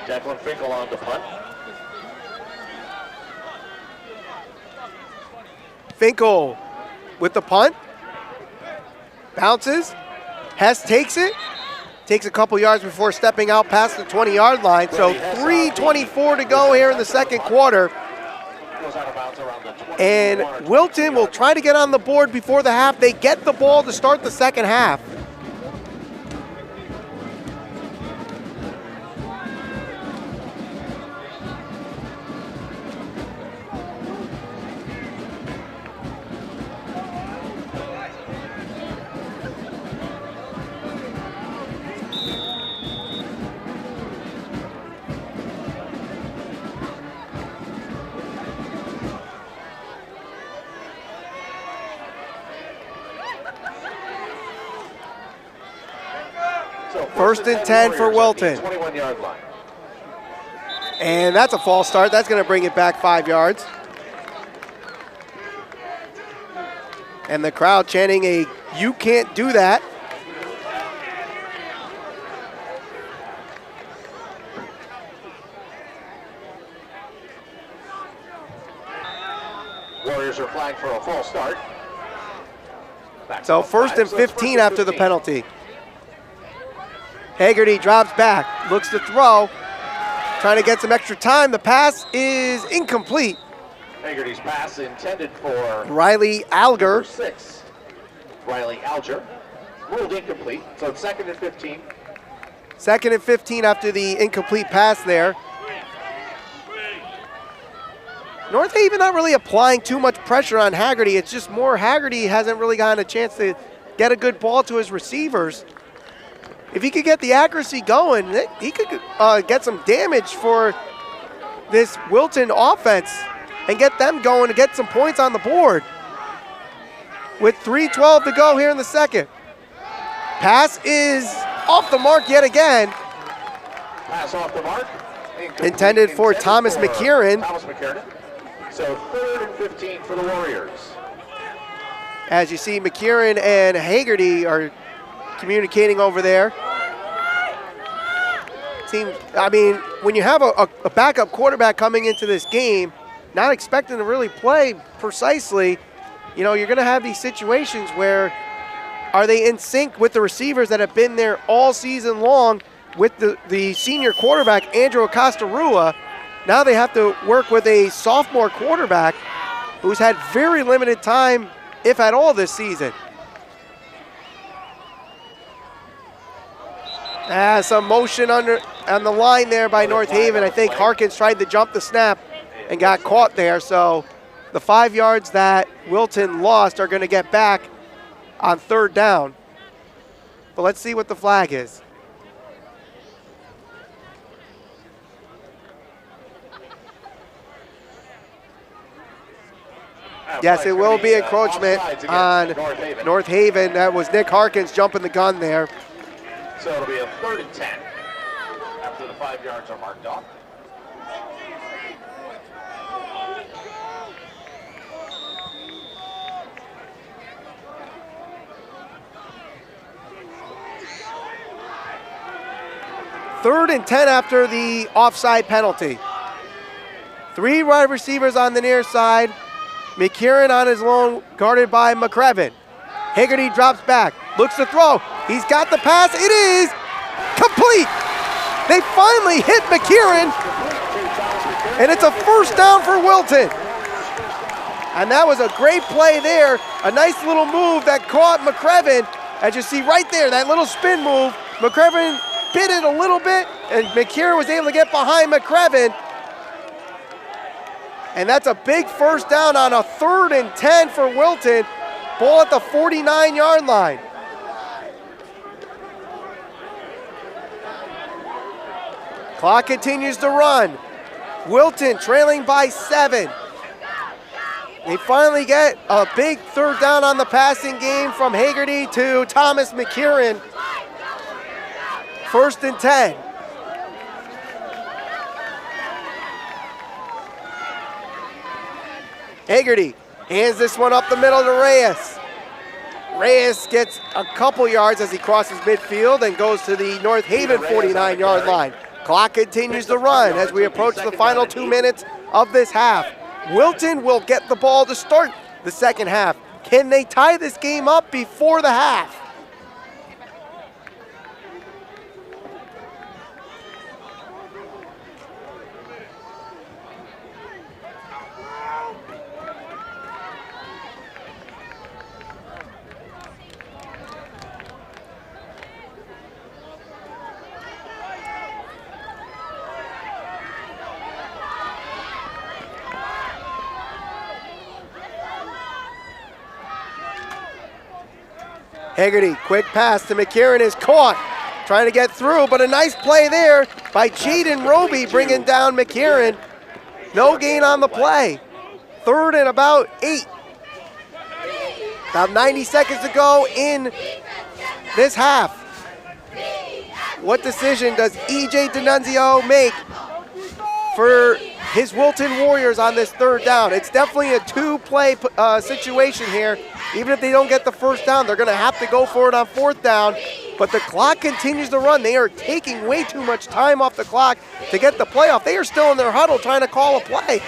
Declan Finkel on the punt.
Finkel with the punt. Bounces. Hess takes it. Takes a couple yards before stepping out past the 20-yard line. So 3:24 to go here in the second quarter.
Goes out of bounds around the 20.
And Wilton will try to get on the board before the half. They get the ball to start the second half.
So
First and 10 for Wilton.
21-yard line.
And that's a false start. That's going to bring it back 5 yards. And the crowd chanting a "you can't do that."
Warriors are flagged for a false start. Back
So
to
first
5.
and
So it's
15 after the
15.
penalty. Haggerty drops back, looks to throw, trying to get some extra time. The pass is incomplete.
Haggerty's pass intended for
Riley Alger.
number 6. Riley Alger ruled incomplete. So it's 2nd and 15.
Second and 15 after the incomplete pass there. North Haven not really applying too much pressure on Haggerty. It's just more Haggerty hasn't really gotten a chance to get a good ball to his receivers. if he could get the accuracy going, he could get some damage for this Wilton offense and get them going to get some points on the board. With 3:12 to go here in the second. Pass is off the mark yet again.
Pass off the mark.
Intended for Thomas McKieran.
Thomas McKieran. So 3rd and 15 for the Warriors.
As you see, McKieran and Hagerty are communicating over there. I mean, when you have a backup quarterback coming into this game, not expecting to really play precisely, you know, you're going to have these situations where are they in sync with the receivers that have been there all season long with the senior quarterback, Andrew Acosta-Rua. Now they have to work with a sophomore quarterback who's had very limited time, if at all, this season. Some motion on the line there by North Haven. I think Harkins tried to jump the snap and got caught there. So the 5 yards that Wilton lost are going to get back on 3rd down. But let's see what the flag is. Yes, it will be encroachment on North Haven. That was Nick Harkins jumping the gun there.
So it'll be a 3rd and 10 after the 5 yards are marked off.
Third and 10 after the offside penalty. 3 wide receivers on the near side. McKieran on his own, guarded by McCrevin. Hagerty drops back, looks to throw. He's got the pass. It is complete. They finally hit McKieran, and it's a 1st down for Wilton. And that was a great play there. A nice little move that caught McCrevin. As you see right there, that little spin move. McCrevin bit it a little bit, and McKieran was able to get behind McCrevin. And that's a big 1st down on a 3rd and 10 for Wilton. Ball at the 49-yard line. Clock continues to run. Wilton trailing by 7. They finally get a big 3rd down on the passing game from Hagerty to Thomas McKieran. 1st and 10. Hagerty hands this one up the middle to Reyes. Reyes gets a couple yards as he crosses midfield and goes to the North Haven 49-yard line. Clock continues to run as we approach the final 2 minutes of this half. Wilton will get the ball to start the second half. Can they tie this game up before the half? Hagerty, quick pass to McKieran is caught. Trying to get through, but a nice play there by Jaden Roby bringing down McKieran. No gain on the play. 3rd and about 8. About 90 seconds to go in this half. What decision does E.J. D'Annunzio make for his Wilton Warriors on this 3rd down? It's definitely a 2-play situation here. Even if they don't get the 1st down, they're going to have to go for it on 4th down. But the clock continues to run. They are taking way too much time off the clock to get the play off. They are still in their huddle trying to call a play.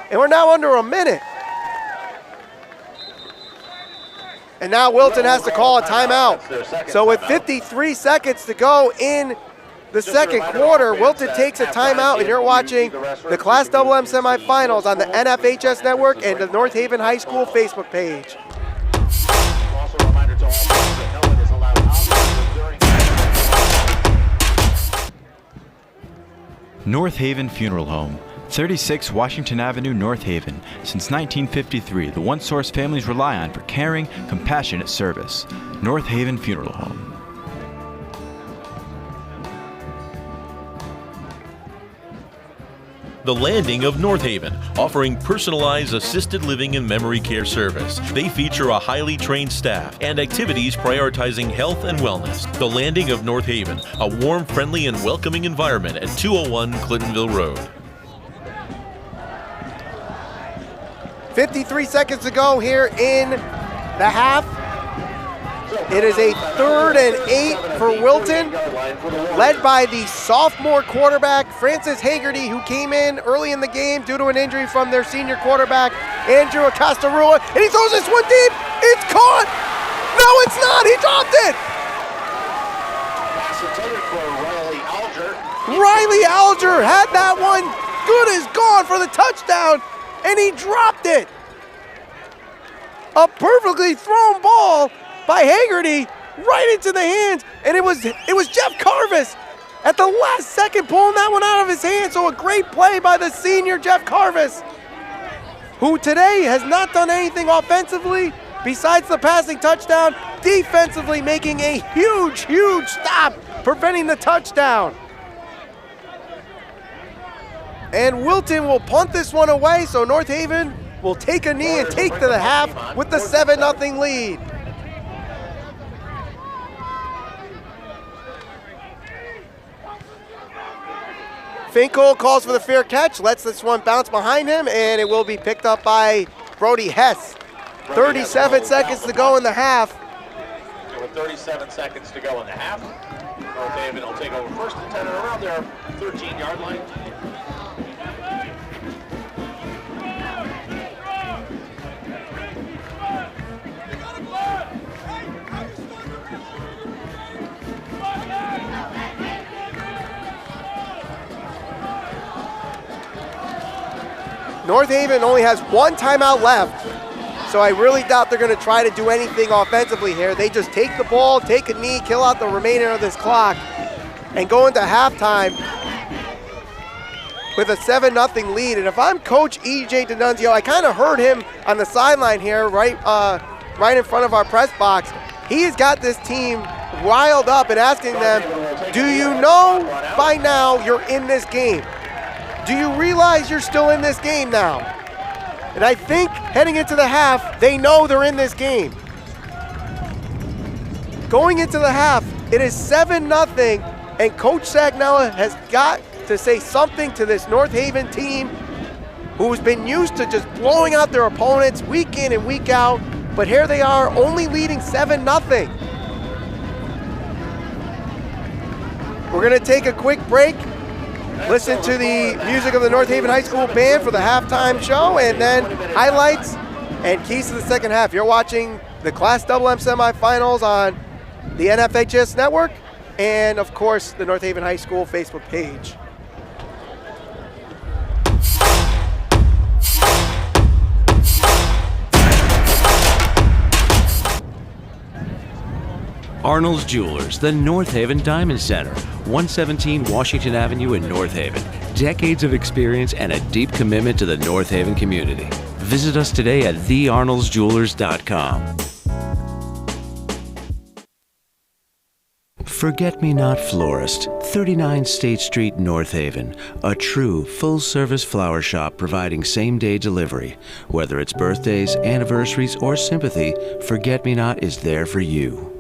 And we're now under a minute. And now Wilton has to call a timeout. So with 53 seconds to go in the second quarter, Wilton takes a timeout, and you're watching the Class MM semifinals on the NFHS network and the North Haven High School Facebook page.
Also a reminder to all fans that no one is allowed out during
North Haven Funeral Home, 36 Washington Avenue, North Haven. Since 1953, the one source families rely on for caring, compassionate service. North Haven Funeral Home.
The Landing of North Haven, offering personalized assisted living and memory care service. They feature a highly trained staff and activities prioritizing health and wellness. The Landing of North Haven, a warm, friendly, and welcoming environment at 201 Clintonville Road.
53 seconds to go here in the half. It is a 3rd and 8 for Wilton, led by the sophomore quarterback, Francis Hagerty, who came in early in the game due to an injury from their senior quarterback, Andrew Acostarua, and he throws this one deep. It's caught. No, it's not. He dropped it.
Pass intended for Riley Alger.
Riley Alger had that one. Good as gone for the touchdown, and he dropped it. A perfectly thrown ball by Hagerty right into the hands, and it was Jeff Carvis at the last second pulling that one out of his hand. So a great play by the senior Jeff Carvis, who today has not done anything offensively besides the passing touchdown, defensively making a huge stop, preventing the touchdown. And Wilton will punt this one away, so North Haven will take a knee and take to the half with the 7-0 lead. Finkel calls for the fair catch, lets this one bounce behind him, and it will be picked up by Brody Hess. 37 seconds to go in the half.
With 37 seconds to go in the half, North Haven will take over first and 10 and around their 13-yard line.
North Haven only has one timeout left, so I really doubt they're going to try to do anything offensively here. They just take the ball, take a knee, kill out the remainder of this clock, and go into halftime with a 7-0 lead. And if I'm Coach E.J. D'Annunzio, I kind of heard him on the sideline here, right in front of our press box. He's got this team riled up and asking them, do you know by now you're in this game? Do you realize you're still in this game now? And I think heading into the half, they know they're in this game. Going into the half, it is 7-0, and Coach Sagnella has got to say something to this North Haven team who's been used to just blowing out their opponents week in and week out, but here they are only leading 7-0. We're gonna take a quick break, listen to the music of the North Haven High School Band for the halftime show, and then highlights and keys to the second half. You're watching the Class AA semifinals on the NFHS network and, of course, the North Haven High School Facebook page.
Arnold's Jewelers, the North Haven Diamond Center, 117 Washington Avenue in North Haven. Decades of experience and a deep commitment to the North Haven community. Visit us today at thearnoldsjewelers.com. Forget-Me-Not Florist, 39 State Street, North Haven. A true full-service flower shop providing same-day delivery. Whether it's birthdays, anniversaries, or sympathy, Forget-Me-Not is there for you.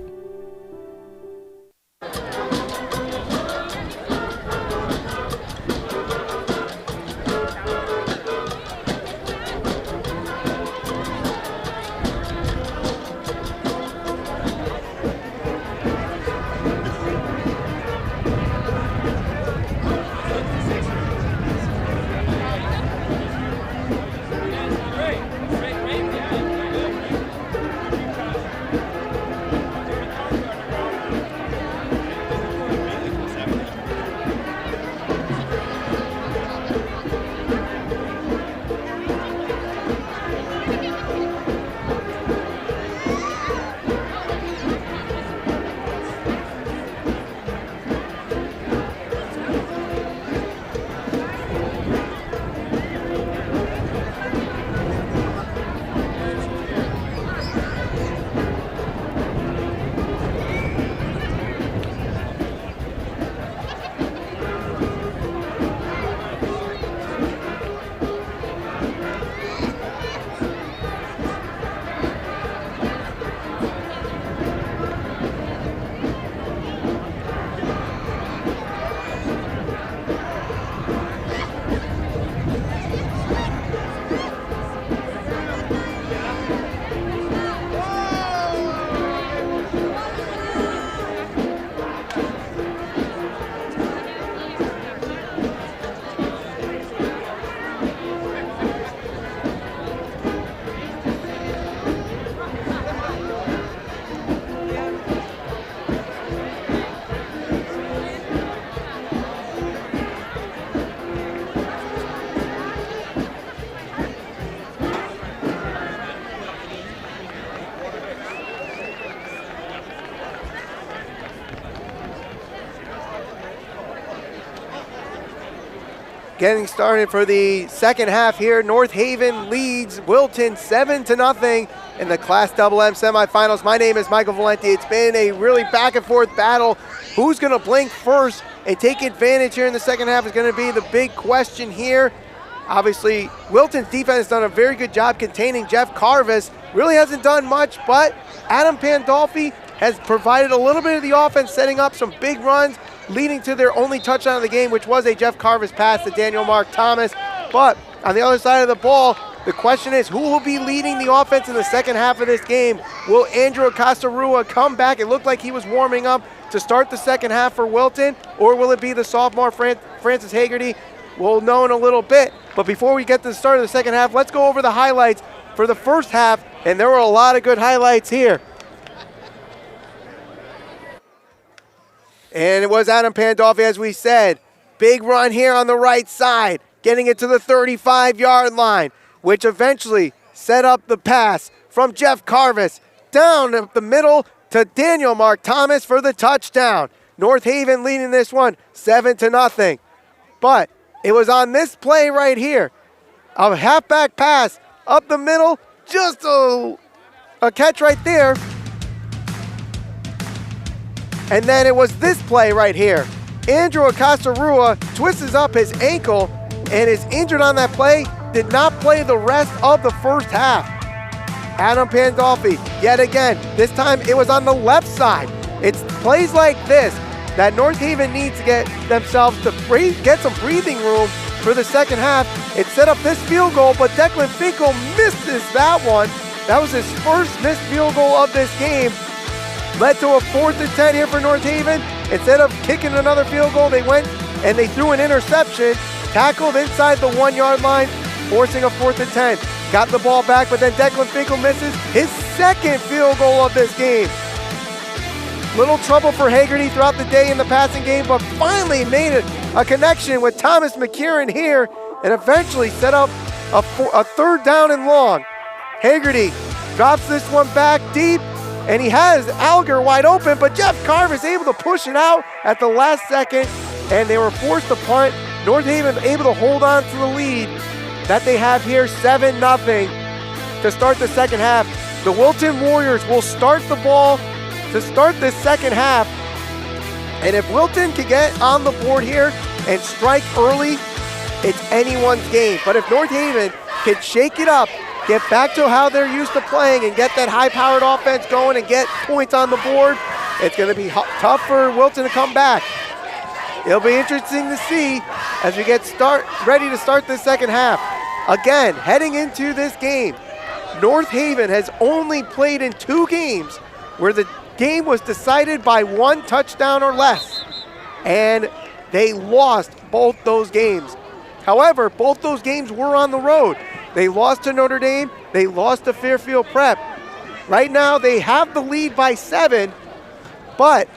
Getting started for the second half here. North Haven leads Wilton 7-0 in the Class AA semifinals. My name is Michael Valenti. It's been a really back and forth battle. Who's going to blink first and take advantage here in the second half is going to be the big question here. Obviously, Wilton's defense has done a very good job containing Jeff Carvis. Really hasn't done much, but Adam Pandolfi has provided a little bit of the offense, setting up some big runs, leading to their only touchdown of the game, which was a Jeff Carvis pass to Daniel Mark Thomas. But on the other side of the ball, the question is, who will be leading the offense in the second half of this game? Will Andrew Acosta-Rua come back? It looked like he was warming up to start the second half for Wilton, or will it be the sophomore Francis Hagerty? We'll know in a little bit. But before we get to the start of the second half, let's go over the highlights for the first half, and there were a lot of good highlights here. And it was Adam Pandolfi, as we said. Big run here on the right side, getting it to the 35-yard line, which eventually set up the pass from Jeff Carvis down the middle to Daniel Mark Thomas for the touchdown. North Haven leading this one 7-0. But it was on this play right here, a halfback pass up the middle, just a catch right there. And then it was this play right here. Andrew Acosta-Rua twists up his ankle and is injured on that play, did not play the rest of the first half. Adam Pandolfi, yet again, this time it was on the left side. It's plays like this that North Haven needs to get themselves to get some breathing room for the second half. It set up this field goal, but Declan Finkel misses that one. That was his first missed field goal of this game. Led to a 4th and 10 here for North Haven. Instead of kicking another field goal, they went and they threw an interception, tackled inside the 1-yard line, forcing a 4th and 10. Got the ball back, but then Declan Finkel misses his second field goal of this game. Little trouble for Hagerty throughout the day in the passing game, but finally made a connection with Thomas McKieran here and eventually set up a third down and long. Hagerty drops this one back deep, and he has Alger wide open, but Jeff Carvis able to push it out at the last second, and they were forced to punt. North Haven able to hold on to the lead that they have here, 7-0 to start the second half. The Wilton Warriors will start the ball to start this second half, and if Wilton can get on the board here and strike early, it's anyone's game. But if North Haven can shake it up, get back to how they're used to playing and get that high-powered offense going and get points on the board, it's going to be tough for Wilton to come back. It'll be interesting to see as we get ready to start this second half. Again, heading into this game, North Haven has only played in 2 games where the game was decided by 1 touchdown or less, and they lost both those games. However, both those games were on the road. They lost to Notre Dame, they lost to Fairfield Prep. Right now, they have the lead by 7, but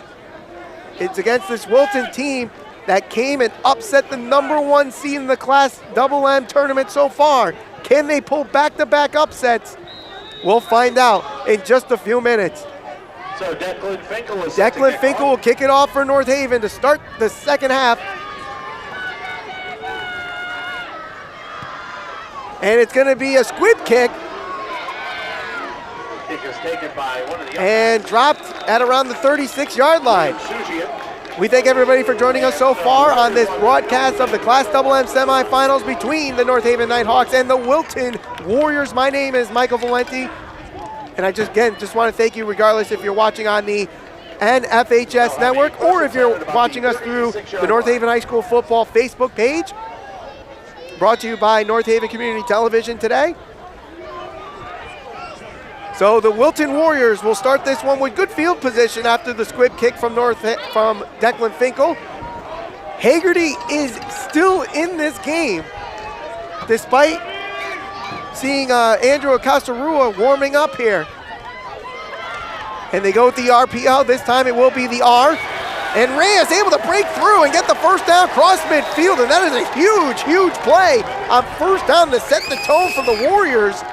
it's against this Wilton team that came and upset the #1 seed in the Class AA tournament so far. Can they pull back-to-back upsets? We'll find out in just a few minutes.
So Declan Finkel is
Declan Finkel will kick it off for North Haven to start the second half. And it's going to be a squib kick.
Kick is taken by one of the
and dropped at around the 36-yard line. We thank everybody for joining us so far on this broadcast of the Class AA semifinals between the North Haven Nighthawks and the Wilton Warriors. My name is Michael Valenti, and I just want to thank you regardless if you're watching on the NFHS network or if you're watching us through the North Haven High School Football Facebook page. Brought to you by North Haven Community Television today. So the Wilton Warriors will start this one with good field position after the squib kick from Declan Finkel. Hagerty is still in this game, despite seeing Andrew Acosta-Rua warming up here. And they go with the RPO. This time it will be the R. And Reyes able to break through and get the first down cross midfield, and that is a huge, huge play on first down to set the tone for the Warriors.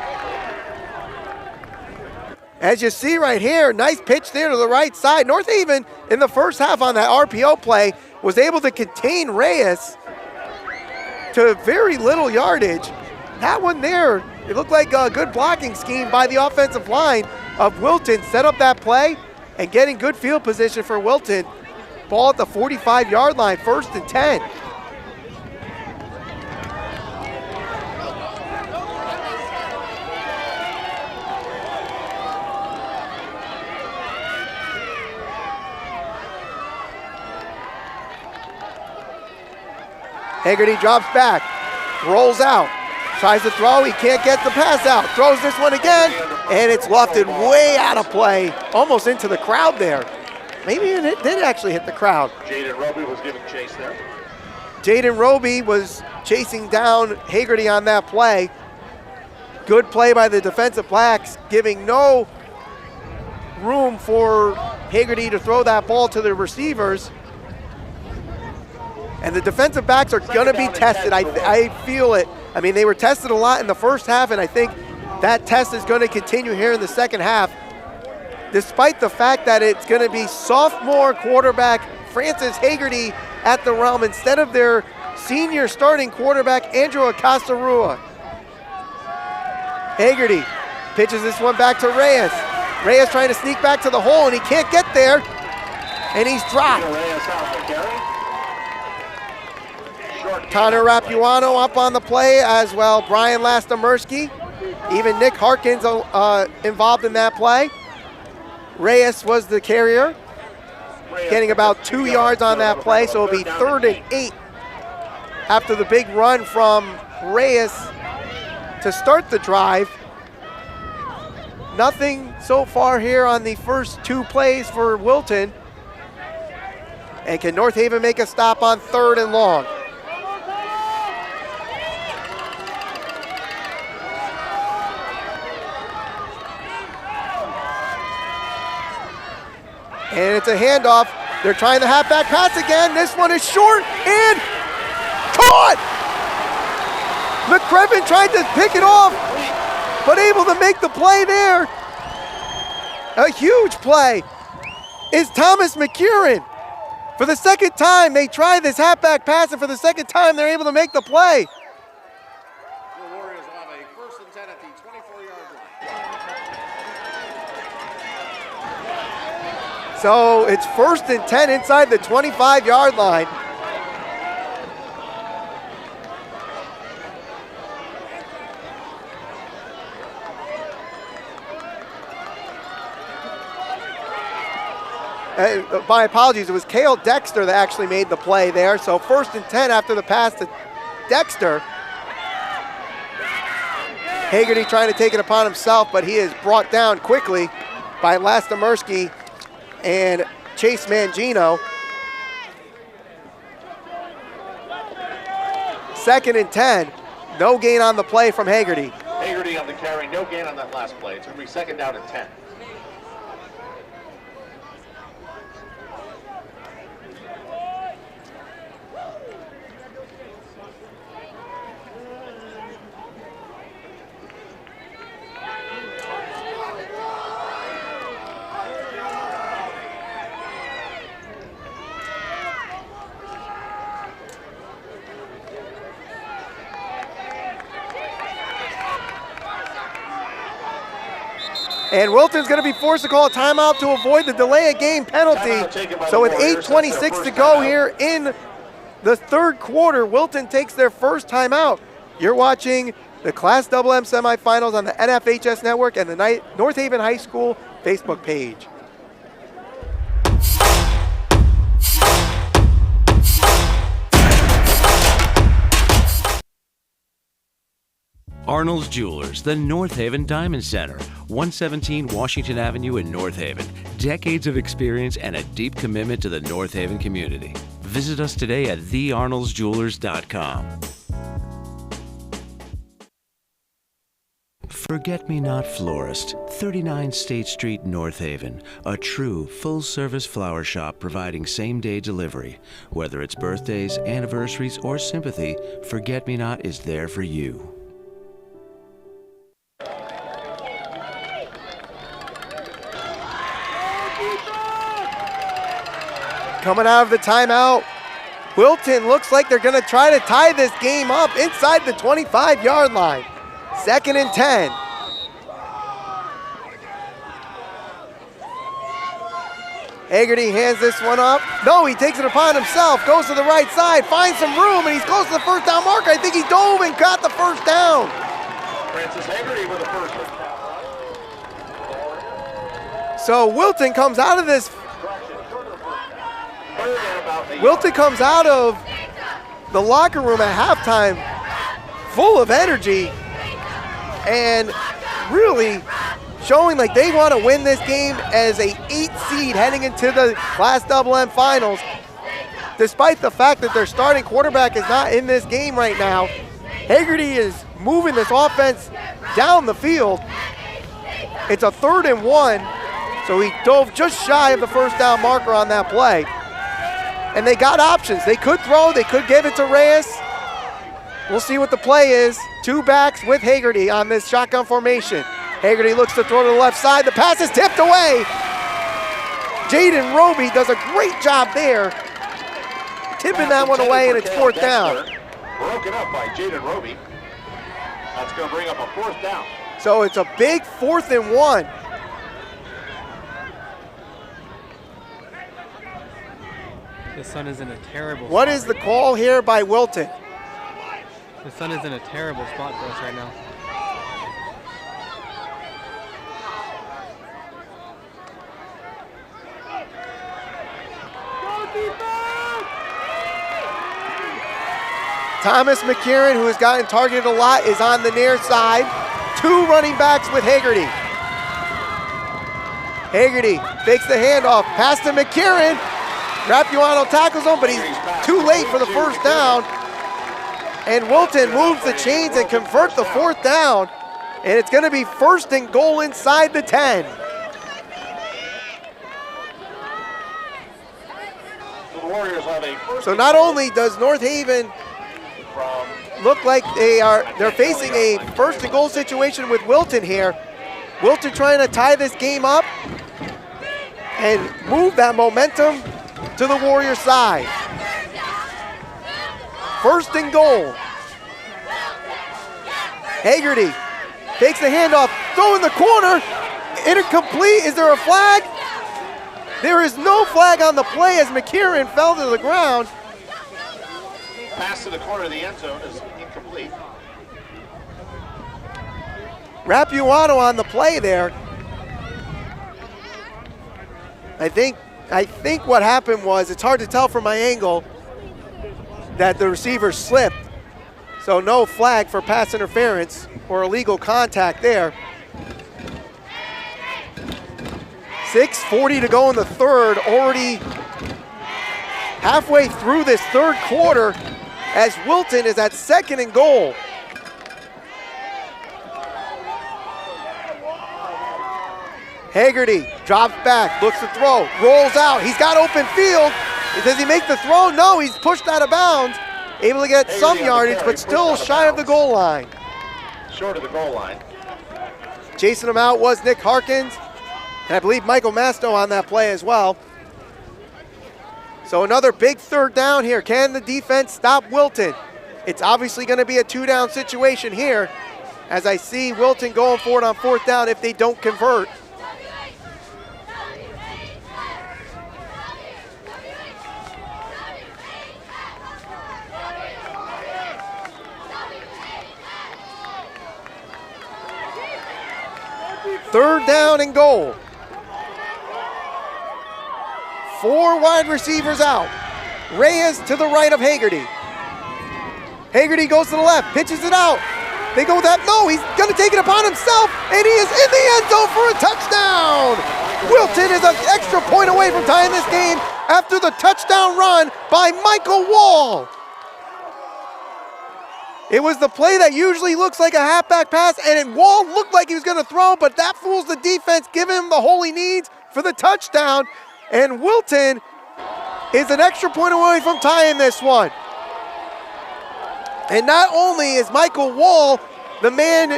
As you see right here, nice pitch there to the right side. North Haven in the first half on that RPO play was able to contain Reyes. to very little yardage. That one there, it looked like a good blocking scheme by the offensive line of Wilton. Set up that play and getting good field position for Wilton. Ball at the 45-yard line, 1st and 10. Haggerty drops back, rolls out, tries to throw, he can't get the pass out, throws this one again, and it's lofted way out of play, almost into the crowd there. Maybe it did actually hit the crowd.
Jaden Roby was giving chase there.
Jaden Roby was chasing down Haggerty on that play. Good play by the defensive backs, giving no room for Haggerty to throw that ball to the receivers. And the defensive backs are going to be tested. I feel it. I mean, they were tested a lot in the first half, and I think that test is going to continue here in the second half, despite the fact that it's going to be sophomore quarterback Francis Haggerty at the realm instead of their senior starting quarterback Andrew Acosta-Rua. Haggerty pitches this one back to Reyes. Reyes trying to sneak back to the hole, and he can't get there, and he's dropped. Connor Rapuano up on the play as well. Brian Lastimersky, even Nick Harkins involved in that play. Reyes was the carrier, getting about 2 yards on that play, so it'll be 3rd and 8 after the big run from Reyes to start the drive. Nothing so far here on the first 2 plays for Wilton. And can North Haven make a stop on 3rd and long? And it's a handoff. They're trying the halfback pass again. This one is short and caught! McCrevin tried to pick it off, but able to make the play there. A huge play is Thomas McCurran. For the second time, they tried this halfback pass, and for the second time, they're able to make the play.
The Warriors will have a 1st and 10 at the 24-yard line.
So it's 1st and 10 inside the 25-yard line. My apologies, it was Cale Dexter that actually made the play there. So 1st and 10 after the pass to Dexter. Haggerty trying to take it upon himself, but he is brought down quickly by Lastimersky and Chase Mangino. 2nd and 10. No gain on the play from Haggerty.
Haggerty on the carry, no gain on that last play. It's going to be 2nd down and 10.
And Wilton's going to be forced to call a timeout to avoid the delay of game penalty. So with 8:26 to go here in the 3rd quarter, Wilton takes their first timeout. You're watching the Class MM semifinals on the NFHS network and the North Haven High School Facebook page.
Arnold's Jewelers, the North Haven Diamond Center, 117 Washington Avenue in North Haven. Decades of experience and a deep commitment to the North Haven community. Visit us today at thearnoldsjewelers.com. Forget-Me-Not Florist, 39 State Street, North Haven. A true full-service flower shop providing same-day delivery. Whether it's birthdays, anniversaries, or sympathy, Forget-Me-Not is there for you.
Coming out of the timeout, Wilton looks like they're going to try to tie this game up inside the 25-yard line. 2nd and 10. Haggerty hands this one up. No, he takes it upon himself, goes to the right side, finds some room, and he's close to the first down marker. I think he dove and got the first down.
Francis Haggerty with the first one.
So Wilton comes out of this. Wilton comes out of the locker room at halftime full of energy and really showing like they want to win this game as a 8 seed heading into the Class AA Finals. Despite the fact that their starting quarterback is not in this game right now, Haggerty is moving this offense down the field. It's a 3rd and 1, so he dove just shy of the first down marker on that play. And they got options. They could throw, they could give it to Reyes. We'll see what the play is. 2 backs with Haggerty on this shotgun formation. Haggerty looks to throw to the left side. The pass is tipped away. Jaden Roby does a great job there, tipping that one away, and it's 4th down.
Broken up by Jaden Roby. That's going to bring up a 4th down.
So it's a big 4th and 1.
The sun is in a terrible spot.
What is the call here by Wilton?
The sun is in a terrible spot for us right now.
Thomas McKieran, who has gotten targeted a lot, is on the near side. 2 running backs with Haggerty. Haggerty fakes the handoff, pass to McKieran. Rapuano tackles him, but he's too late for the first down. And Wilton moves the chains and converts the 4th down. And it's going to be 1st and goal inside the 10.
So the Warriors have a first.
So not only does North Haven look like they're facing a 1st and goal situation with Wilton here. Wilton trying to tie this game up and move that momentum to the Warrior side. 1st and goal. Haggerty takes the handoff, throw in the corner, incomplete. Is there a flag? There is no flag on the play as McKieran fell to the ground.
Pass to the corner of the end zone is incomplete.
Rapuano on the play there. I think what happened was, it's hard to tell from my angle, that the receiver slipped. So no flag for pass interference or illegal contact there. 6:40 to go in the 3rd, already halfway through this 3rd quarter as Wilton is at 2nd and goal. Haggerty drops back, looks to throw, rolls out. He's got open field. Does he make the throw? No, he's pushed out of bounds. Able to get some yardage, but still shy of the goal line.
Short of the goal line.
Chasing him out was Nick Harkins, and I believe Michael Masto on that play as well. So another big 3rd down here. Can the defense stop Wilton? It's obviously going to be a 2-down situation here, as I see Wilton going for it on 4th down if they don't convert. Third down and goal. 4 wide receivers out. Reyes to the right of Haggerty. Haggerty goes to the left, pitches it out. They go with that. No, he's going to take it upon himself, and he is in the end zone for a touchdown. Wilton is an extra point away from tying this game after the touchdown run by Michael Wall. It was the play that usually looks like a halfback pass, and Wall looked like he was going to throw, but that fools the defense, giving him the hole he needs for the touchdown. And Wilton is an extra point away from tying this one. And not only is Michael Wall the man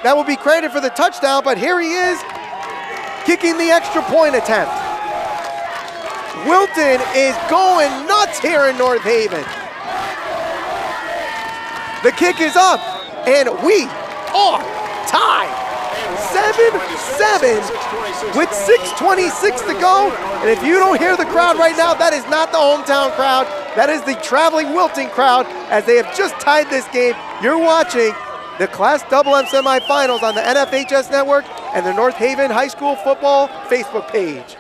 that will be credited for the touchdown, but here he is kicking the extra point attempt. Wilton is going nuts here in North Haven. The kick is up, and we are tied. 7-7 with 6:26 to go. And if you don't hear the crowd right now, that is not the hometown crowd. That is the traveling Wilton crowd, as they have just tied this game. You're watching the Class AA semifinals on the NFHS network and the North Haven High School Football Facebook page.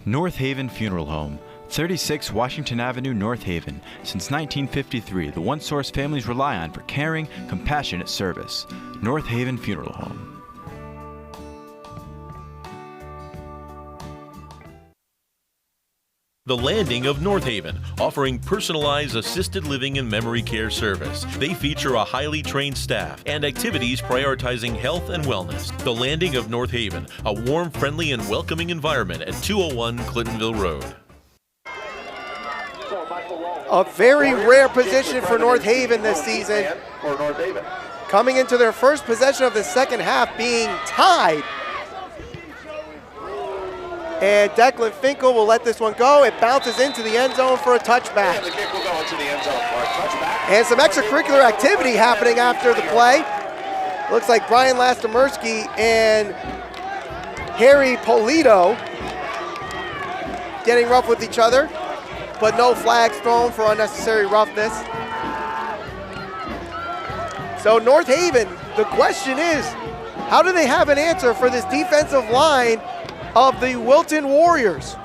North Haven Funeral Home, 36 Washington Avenue, North Haven. Since 1953, the one source families rely on for caring, compassionate service. North Haven Funeral Home.
The Landing of North Haven, offering personalized assisted living and memory care service. They feature a highly trained staff and activities prioritizing health and wellness. The Landing of North Haven, a warm, friendly, and welcoming environment at 201 Clintonville Road.
A very rare position for North Haven this season. Coming into their first possession of the second half, being tied. And Declan Finkel will let this one go. It bounces into the end zone for a touchback.
And the kick will go into the end zone for a touchback.
And some extracurricular activity happening after the play. Looks like Brian Lastomersky and Harry Polito getting rough with each other, but no flags thrown for unnecessary roughness. So North Haven, the question is, how do they have an answer for this defensive line of the Wilton Warriors?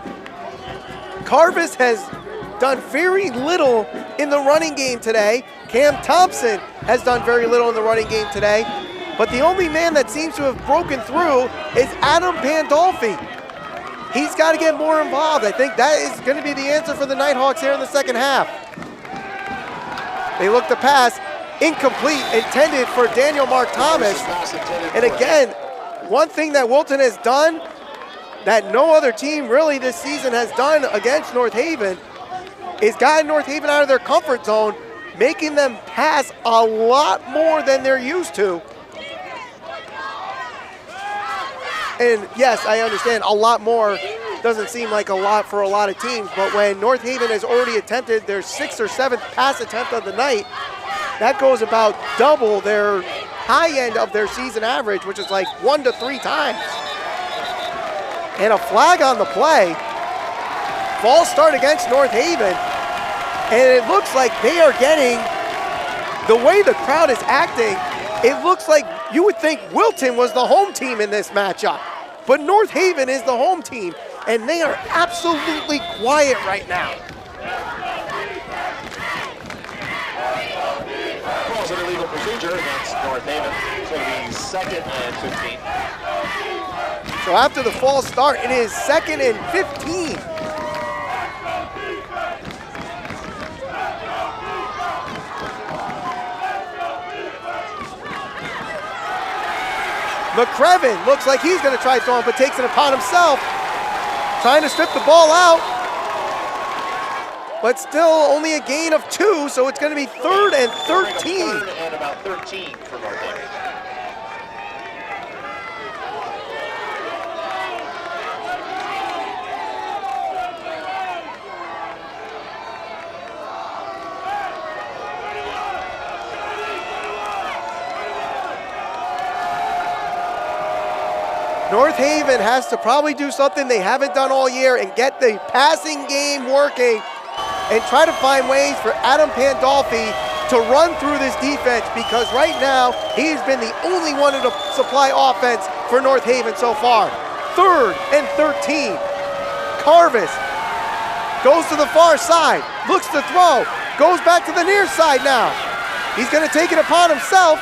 Carvis has done very little in the running game today. Cam Thompson has done very little in the running game today. But the only man that seems to have broken through is Adam Pandolfi. He's got to get more involved. I think that is going to be the answer for the Nighthawks here in the second half. They look to pass, incomplete, intended for Daniel Mark Thomas. And again, one thing that Wilton has done that no other team really this season has done against North Haven is gotten North Haven out of their comfort zone, making them pass a lot more than they're used to. And yes, I understand a lot more doesn't seem like a lot for a lot of teams, but when North Haven has already attempted their 6th or 7th pass attempt of the night, that goes about double their high end of their season average, which is like 1 to 3 times. And a flag on the play. False start against North Haven. And it looks like they are getting, the way the crowd is acting, it looks like you would think Wilton was the home team in this matchup. But North Haven is the home team, and they are absolutely quiet right now.
Calls an illegal procedure against North Haven. It's going to be 2nd and 15.
So after the false start, it is 2nd and 15. McCrevin looks like he's going to try throwing, but takes it upon himself. Trying to strip the ball out, but still only a gain of 2, so it's going to be 3rd and 13.
3rd and about 13 for North Haven.
North Haven has to probably do something they haven't done all year and get the passing game working and try to find ways for Adam Pandolfi to run through this defense, because right now he's been the only one to supply offense for North Haven so far. 3rd and 13. Carvis goes to the far side, looks to throw, goes back to the near side now. He's going to take it upon himself,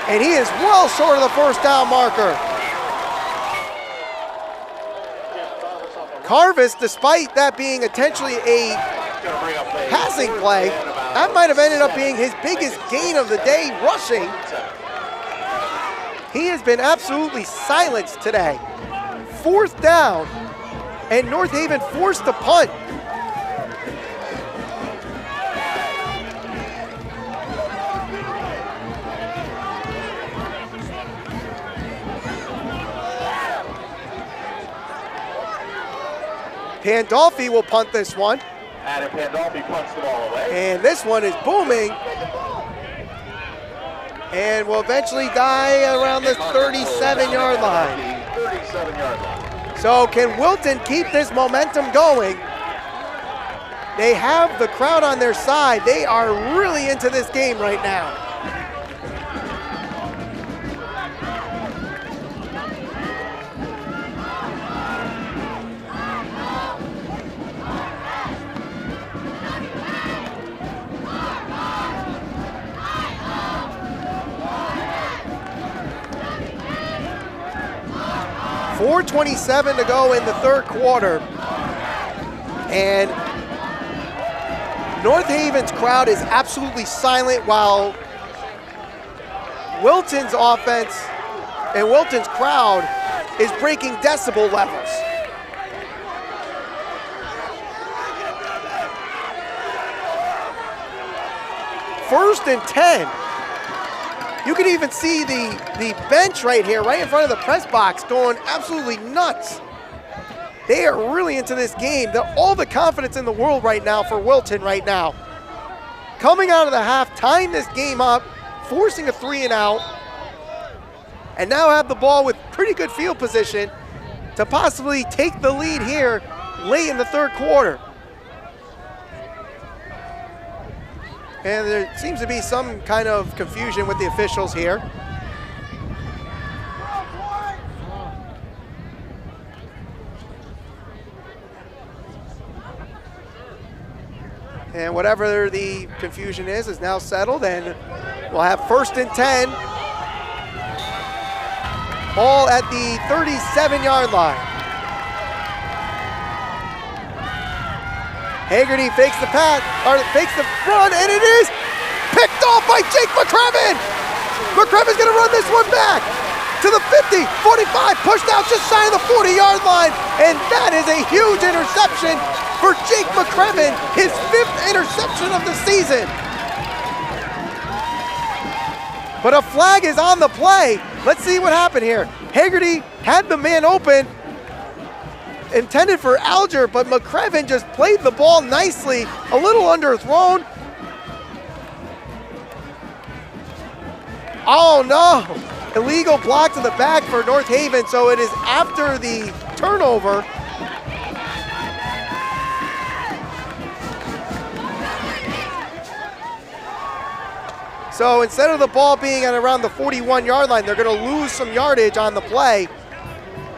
and he is well short of the first down marker. Carvis, despite that being potentially a passing play, that might have ended up being his biggest gain of the day rushing. He has been absolutely silenced today. 4th down, and North Haven forced to punt. Pandolfi will punt this one.
Adam Pandolfi punts the ball away.
And this one is booming. And will eventually die around the 37-yard line.
37-yard line.
So can Wilton keep this momentum going? They have the crowd on their side. They are really into this game right now. .427 to go in the third quarter. And North Haven's crowd is absolutely silent while Wilton's offense and Wilton's crowd is breaking decibel levels. First and 10. You can even see the bench right here, right in front of the press box, going absolutely nuts. They are really into this game. They're all the confidence in the world right now for Wilton right now. Coming out of the half, tying this game up, forcing a 3-and-out, and now have the ball with pretty good field position to possibly take the lead here late in the third quarter. And there seems to be some kind of confusion with the officials here. And whatever the confusion is now settled, and we'll have first and 10. Ball at the 37-yard line. Hagerty fakes the pass, or fakes the run, and it is picked off by Jake McCrevin. McCrevin's gonna run this one back to the 50, 45, pushed out just shy of the 40-yard line, and that is a huge interception for Jake McCrevin, his 5th interception of the season. But a flag is on the play. Let's see what happened here. Hagerty had the man open, intended for Alger, but McCrevin just played the ball nicely, a little underthrown. Oh no, illegal block to the back for North Haven, so it is after the turnover. So instead of the ball being at around the 41-yard line, they're gonna lose some yardage on the play,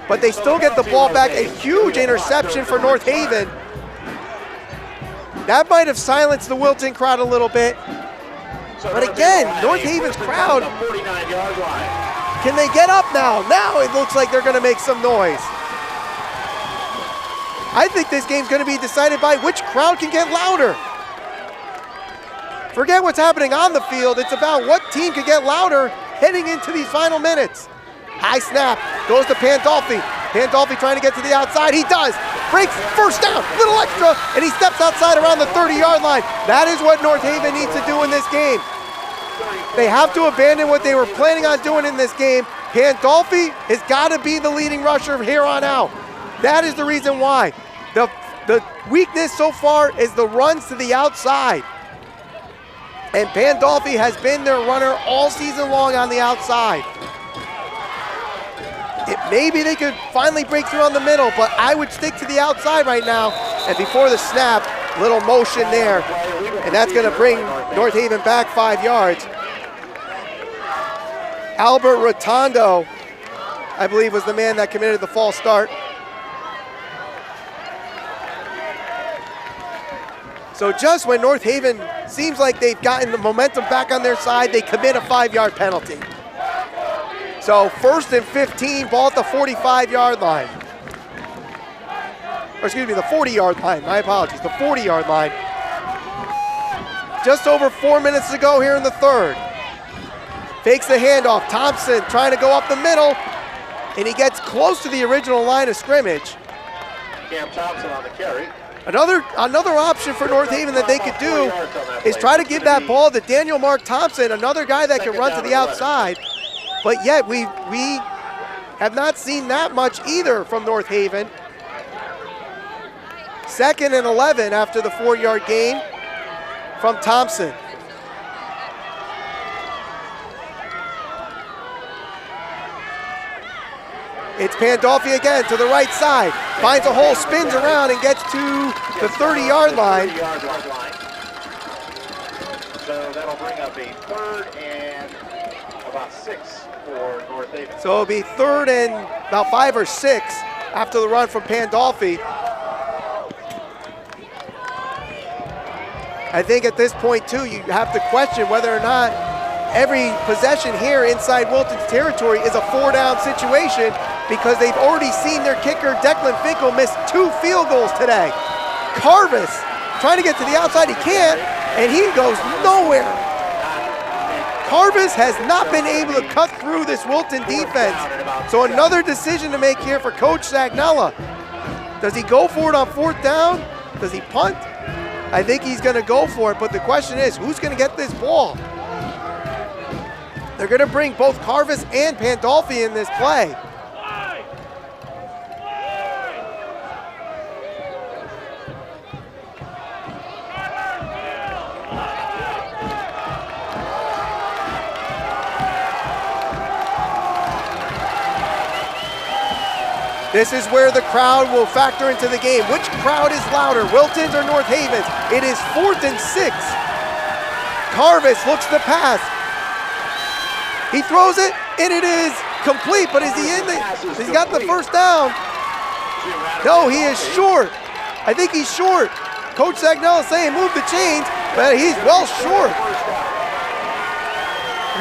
but they still get the ball back. A huge interception for North Haven. That might have silenced the Wilton crowd a little bit. But again, North Haven's crowd, can they get up now? Now it looks like they're gonna make some noise. I think this game's gonna be decided by which crowd can get louder. Forget what's happening on the field. It's about what team can get louder heading into these final minutes. High snap, goes to Pandolfi. Pandolfi trying to get to the outside. He does. Breaks, first down, little extra, and he steps outside around the 30-yard line. That is what North Haven needs to do in this game. They have to abandon what they were planning on doing in this game. Pandolfi has got to be the leading rusher from here on out. That is the reason why. The weakness so far is the runs to the outside. And Pandolfi has been their runner all season long on the outside. Maybe they could finally break through on the middle, but I would stick to the outside right now. And before the snap, little motion there. And that's gonna bring North Haven back 5 yards. Albert Rotondo, I believe, was the man that committed the false start. So just when North Haven seems like they've gotten the momentum back on their side, they commit a 5-yard penalty. So first and 15, ball at the 45-yard line. Or excuse me, the 40-yard line, my apologies, the 40-yard line. Just over 4 minutes to go here in the third. Fakes the handoff, Thompson trying to go up the middle, and he gets close to the original line of scrimmage.
Cam Thompson on the carry.
Another option for North Haven that they could do is try to give that ball to Daniel Mark Thompson, another guy that can run to the outside. But yet we have not seen that much either from North Haven. 2nd and 11 after the 4-yard gain from Thompson. It's Pandolfi again to the right side. Finds a hole, spins around, and gets to the 30-yard line.
So that'll bring up a 3rd and about 6 for North Haven.
So it'll be 3rd and about 5 or 6 after the run from Pandolfi. I think at this point, too, you have to question whether or not every possession here inside Wilton's territory is a 4-down situation, because they've already seen their kicker, Declan Finkel, miss 2 field goals today. Carvis trying to get to the outside, he can't, and he goes nowhere. Carvis has not been able to cut through this Wilton defense. So another decision to make here for Coach Zagnella. Does he go for it on 4th down? Does he punt? I think he's gonna go for it, but the question is, who's gonna get this ball? They're gonna bring both Carvis and Pandolfi in this play. This is where the crowd will factor into the game. Which crowd is louder, Wilton's or North Haven's? It is 4th and 6. Carvis looks to pass. He throws it, and it is complete, but is he in the, he's got the 1st down. No, he is short. I think he's short. Coach Zagnella saying move the chains, but he's well short.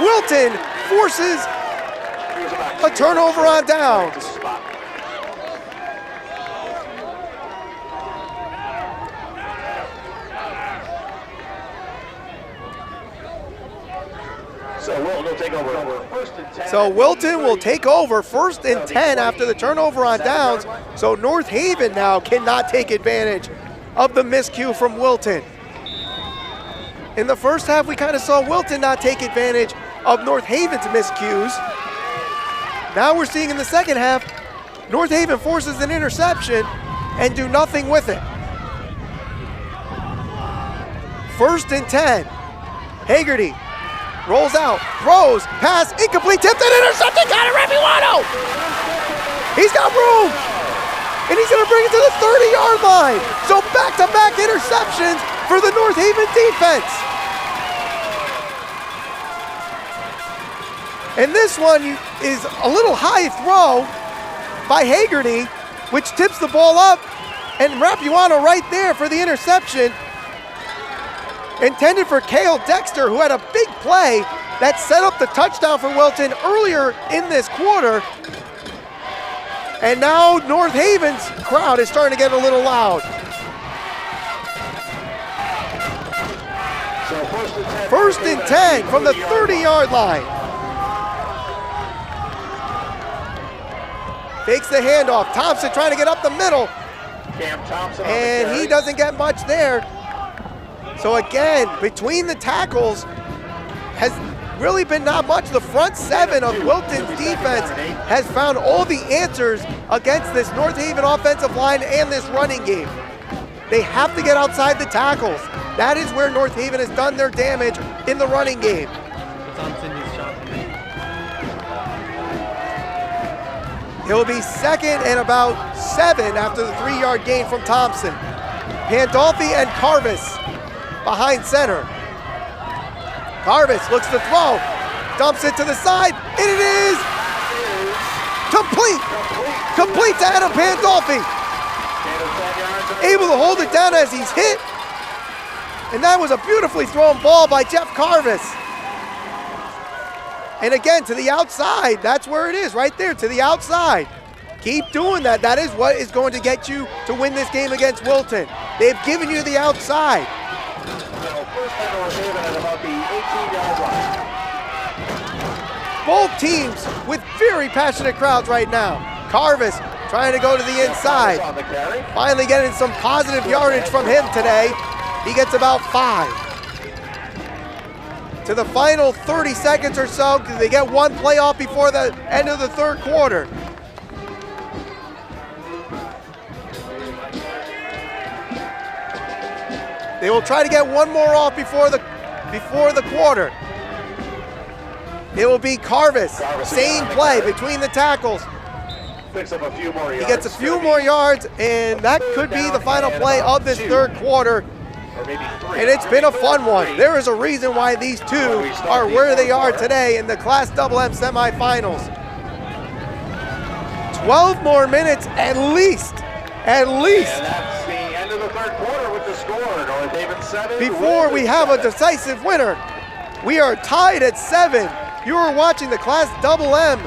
Wilton forces a turnover on downs. So Wilton will take over 1st and 10 after the turnover on downs. So North Haven now cannot take advantage of the miscue from Wilton. In the first half, we kind of saw Wilton not take advantage of North Haven's miscues. Now we're seeing in the second half, North Haven forces an interception and do nothing with it. 1st and 10. Hagerty rolls out, throws, pass, incomplete, tipped and intercepted, got it, Rapiwano! He's got room! And he's gonna bring it to the 30-yard line. So back-to-back interceptions for the North Haven defense. And this one is a little high throw by Hagerty, which tips the ball up, and Rapiwano right there for the interception. Intended for Cale Dexter, who had a big play that set up the touchdown for Wilton earlier in this quarter. And now North Haven's crowd is starting to get a little loud.
So
1st and 10 from the 30-yard line. Fakes the handoff. Thompson trying to get up the middle.
Cam Thompson on the
And
carry.
he doesn't get much there. So again, between the tackles has really been not much. The front 7 of Wilton's defense has found all the answers against this North Haven offensive line and this running game. They have to get outside the tackles. That is where North Haven has done their damage in the running game.
It's on Cindy's shot.
He'll be 2nd and about 7 after the 3-yard gain from Thompson. Pandolfi and Carvis behind center. Carvis looks to throw, dumps it to the side, and it is complete. Complete to Adam Pandolfi. Able to hold it down as he's hit. And that was a beautifully thrown ball by Jeff Carvis. And again, to the outside, that's where it is, right there, to the outside. Keep doing that. That is what is going to get you to win this game against Wilton. They've given you the outside. Both teams with very passionate crowds right now. Carvis trying to go to the inside. Finally getting some positive yardage from him today. He gets about 5. To the final 30 seconds or so, because they get one play off before the end of the 3rd quarter. They will try to get one more off before the quarter. It will be Carvis. Same play between the tackles.
Picks up a few more yards.
He gets a few more yards, and that could be the final play of this third quarter.
Or maybe 3.
And it's been a fun one. There is a reason why these two are where they are today in the Class MM semifinals. 12 more minutes at least.
And that's the end of the third quarter with the score. North Haven 7.
Before we have a decisive winner. We are tied at 7. You are watching the Class MM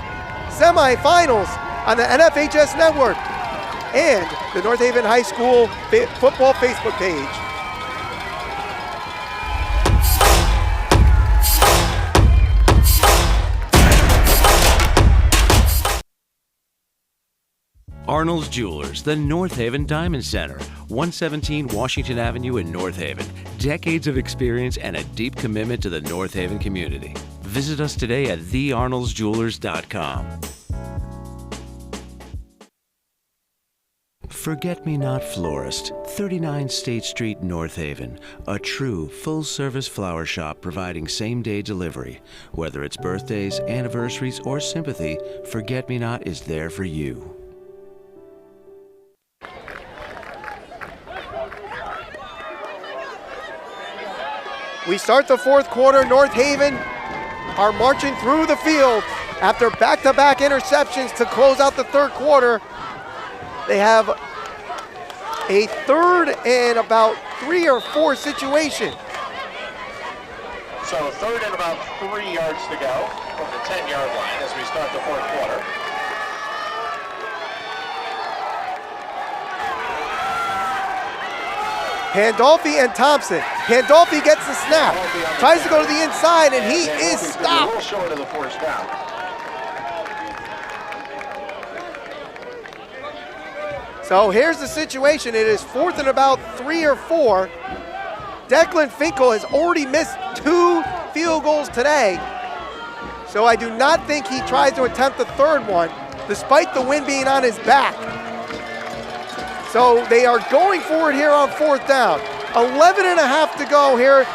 semifinals on the NFHS network and the North Haven High School football Facebook page.
Arnold's Jewelers, the North Haven Diamond Center, 117 Washington Avenue in North Haven. Decades of experience and a deep commitment to the North Haven community. Visit us today at thearnoldsjewelers.com. Forget-Me-Not Florist, 39 State Street, North Haven. A true full-service flower shop providing same-day delivery. Whether it's birthdays, anniversaries, or sympathy, Forget-Me-Not is there for you.
We start the fourth quarter. North Haven are marching through the field after back-to-back interceptions to close out the third quarter. They have a 3rd and about 3 or 4 situation.
So 3rd and about 3 yards to go from the 10-yard line as we start the fourth quarter.
Pandolfi and Thompson. Pandolfi gets the snap, tries to go to the inside, and he is stopped.
A little short of the first down.
So here's the situation. It is 4th and about 3 or 4. Declan Finkel has already missed 2 field goals today. So I do not think he tries to attempt the third one, despite the wind being on his back. So they are going for it here on 4th down. 11 and a half to go here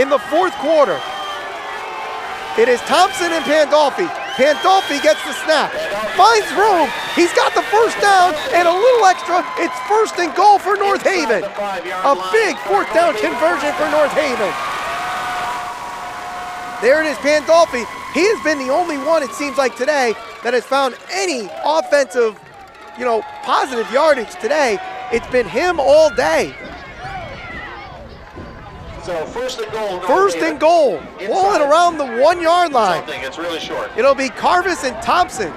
in the fourth quarter. It is Thompson and Pandolfi. Pandolfi gets the snap, finds room. He's got the first down and a little extra. It's 1st and goal for North Haven. A big 4th down conversion for North Haven. There it is, Pandolfi. He has been the only one, it seems like today, that has found any offensive, positive yardage today. It's been him all day.
So 1st and goal.
1st and goal. Ball around the 1-yard line.
It's really short.
It'll be Carvis and Thompson.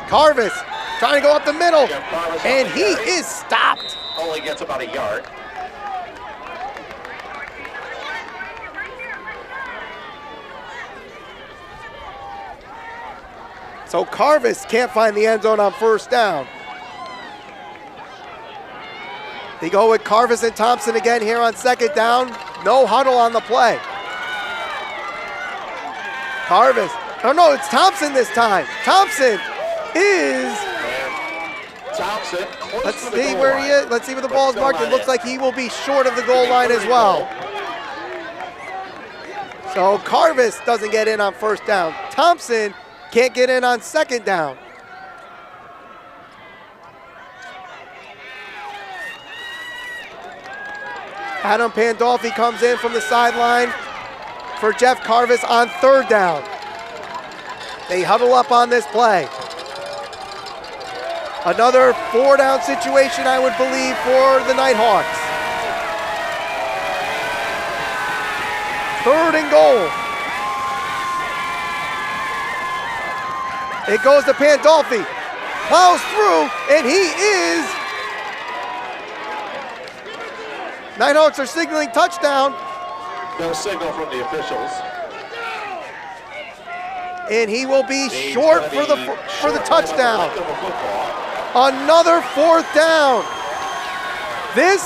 Carvis trying to go up the middle, and he is stopped.
Only gets about a yard.
So Carvis can't find the end zone on 1st down. They go with Carvis and Thompson again here on 2nd down. No huddle on the play. Carvis. Oh no, it's Thompson this time. Thompson is.
Thompson.
Let's see where he is. Let's see where the ball is marked. It looks like he will be short of the goal line as well. So Carvis doesn't get in on 1st down. Thompson can't get in on 2nd down. Adam Pandolfi comes in from the sideline for Jeff Carvis on 3rd down. They huddle up on this play. Another 4-down situation, I would believe, for the Nighthawks. 3rd and goal. It goes to Pandolfi. Plows through, and he is. Nighthawks are signaling touchdown.
No signal from the officials.
And he will be short for the touchdown. Another 4th down. This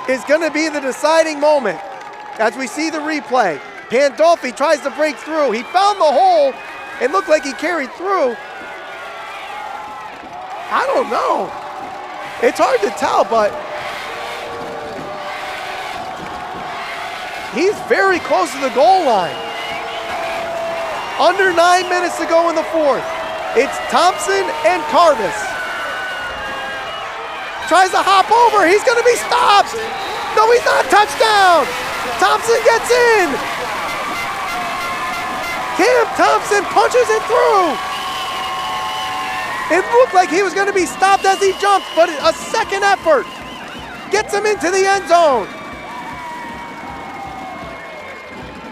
is going to be the deciding moment as we see the replay. Pandolfi tries to break through. He found the hole. It looked like he carried through. I don't know. It's hard to tell, but he's very close to the goal line. Under 9 minutes to go in the fourth. It's Thompson and Carvis. Tries to hop over, he's gonna be stopped. No, he's not, touchdown. Thompson gets in. Cam Thompson punches it through. It looked like he was gonna be stopped as he jumped, but a second effort gets him into the end zone.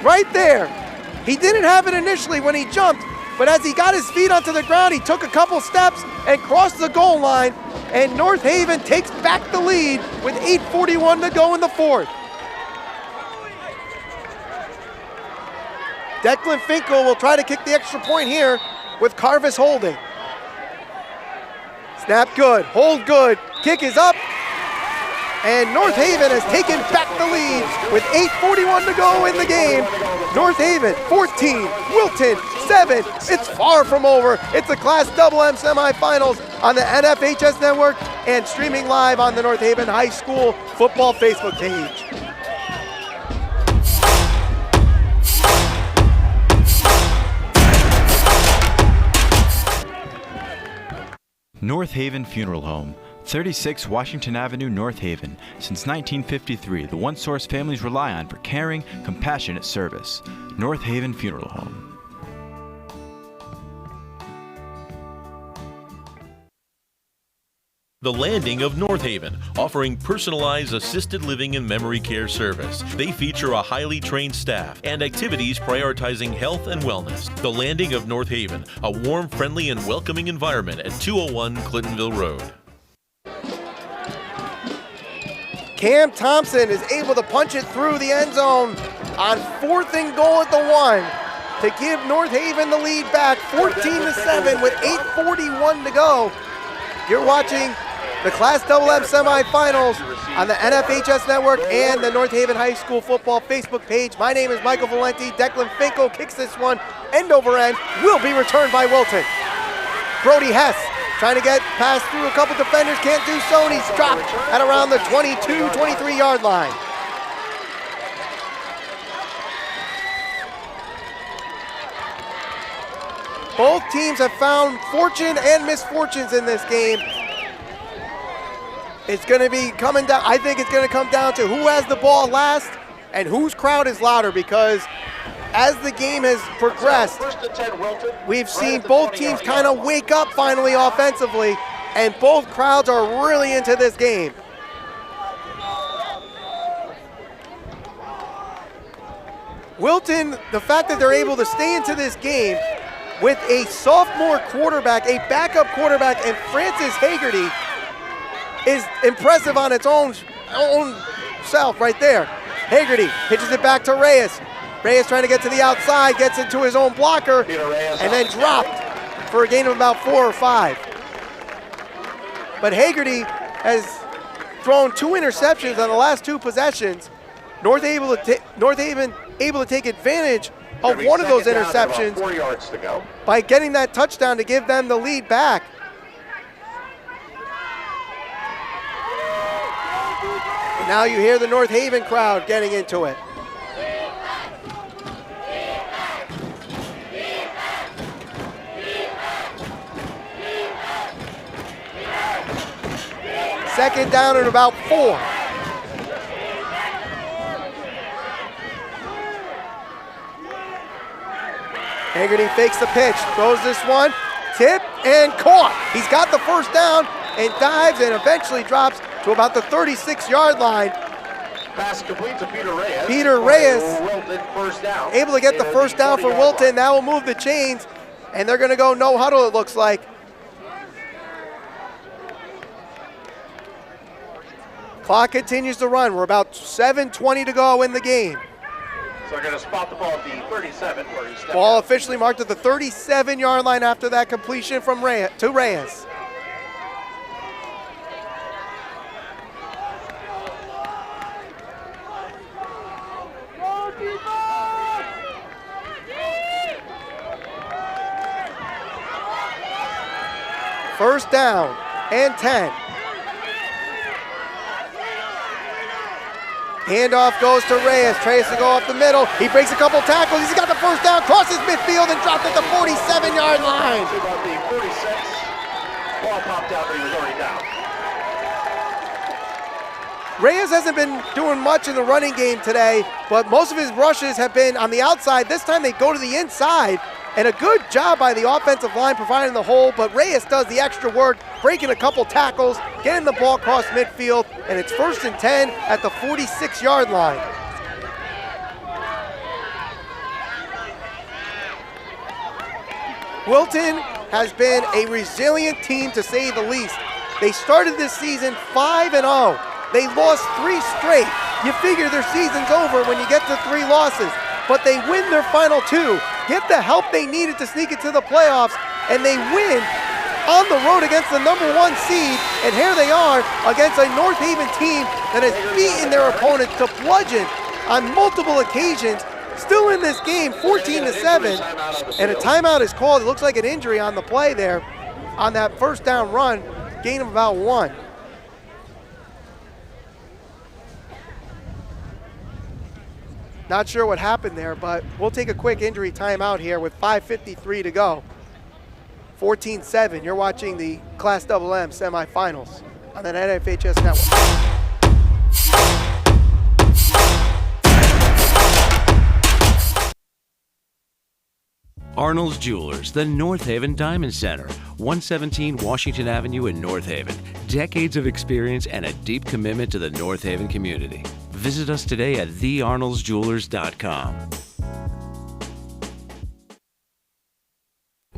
Right there. He didn't have it initially when he jumped, but as he got his feet onto the ground, he took a couple steps and crossed the goal line, and North Haven takes back the lead with 8:41 to go in the fourth. Declan Finkel will try to kick the extra point here with Carvis holding. Snap good, hold good, kick is up, and North Haven has taken back the lead with 8:41 to go in the game. North Haven 14, Wilton 7. It's far from over. It's the Class AA semifinals on the NFHS network and streaming live on the North Haven High School football Facebook page.
North Haven Funeral Home, 36 Washington Avenue, North Haven. Since 1953, the one source families rely on for caring, compassionate service. North Haven Funeral Home.
The Landing of North Haven, offering personalized assisted living and memory care service. They feature a highly trained staff and activities prioritizing health and wellness. The Landing of North Haven, a warm, friendly, and welcoming environment at 201 Clintonville Road.
Cam Thompson is able to punch it through the end zone on 4th and goal at the 1 to give North Haven the lead back 14-7 with 8:41 to go. You're watching the Class AA semifinals on the NFHS network and the North Haven High School football Facebook page. My name is Michael Valenti. Declan Finkel kicks this one end over end, will be returned by Wilton. Brody Hess trying to get past through a couple defenders, can't do so, and he's dropped at around the 22, 23-yard line. Both teams have found fortune and misfortunes in this game. It's going to be coming down, I think it's going to come down to who has the ball last and whose crowd is louder, because as the game has progressed, we've seen both teams kind of wake up finally offensively, and both crowds are really into this game. Wilton, the fact that they're able to stay into this game with a sophomore quarterback, a backup quarterback, and Francis Hagerty is impressive on its own self right there. Hagerty pitches it back to Reyes. Reyes trying to get to the outside, gets into his own blocker, and then dropped for a gain of about 4 or 5. But Hagerty has thrown 2 interceptions on the last 2 possessions. North Haven able to take advantage of one of those interceptions
4 yards to go
by getting that touchdown to give them the lead back. And now you hear the North Haven crowd getting into it. Second down and about 4. Hagerty fakes the pitch, throws this one, tip and caught. He's got the first down and dives and eventually drops to about the 36-yard line.
Pass complete to Peter Reyes.
Peter Reyes
Wilton, first down.
able to get the first down for Wilton. Now we'll move the chains, and they're going to go no huddle, it looks like. Clock continues to run. We're about 7:20 to go in the game.
So they're going to spot the ball at the 37 where he stepped
Ball
out.
officially marked at the 37-yard line after that completion from Reyes to Reyes. First down and 10. Handoff goes to Reyes. Tries to go up the middle. He breaks a couple tackles. He's got the first down, crosses midfield, and dropped at the 47-yard line.
About the 46. Ball popped out, but he was already down.
Reyes hasn't been doing much in the running game today, but most of his rushes have been on the outside. This time they go to the inside, and a good job by the offensive line providing the hole, but Reyes does the extra work, breaking a couple tackles, getting the ball across midfield, and it's 1st and 10 at the 46-yard line. Wilton has been a resilient team, to say the least. They started this season 5-0. They lost 3 straight. You figure their season's over when you get to 3 losses, but they win their final 2, get the help they needed to sneak into the playoffs, and they win on the road against the #1 seed, and here they are against a North Haven team that has beaten their opponents to bludgeon on multiple occasions. Still in this game, 14-7, and a timeout is called. It looks like an injury on the play there on that first down run, gain of about 1. Not sure what happened there, but we'll take a quick injury timeout here with 5:53 to go. 14-7, you're watching the Class MM semifinals on the NFHS network.
Arnold's Jewelers, the North Haven Diamond Center, 117 Washington Avenue in North Haven. Decades of experience and a deep commitment to the North Haven community. Visit us today at thearnoldsjewelers.com.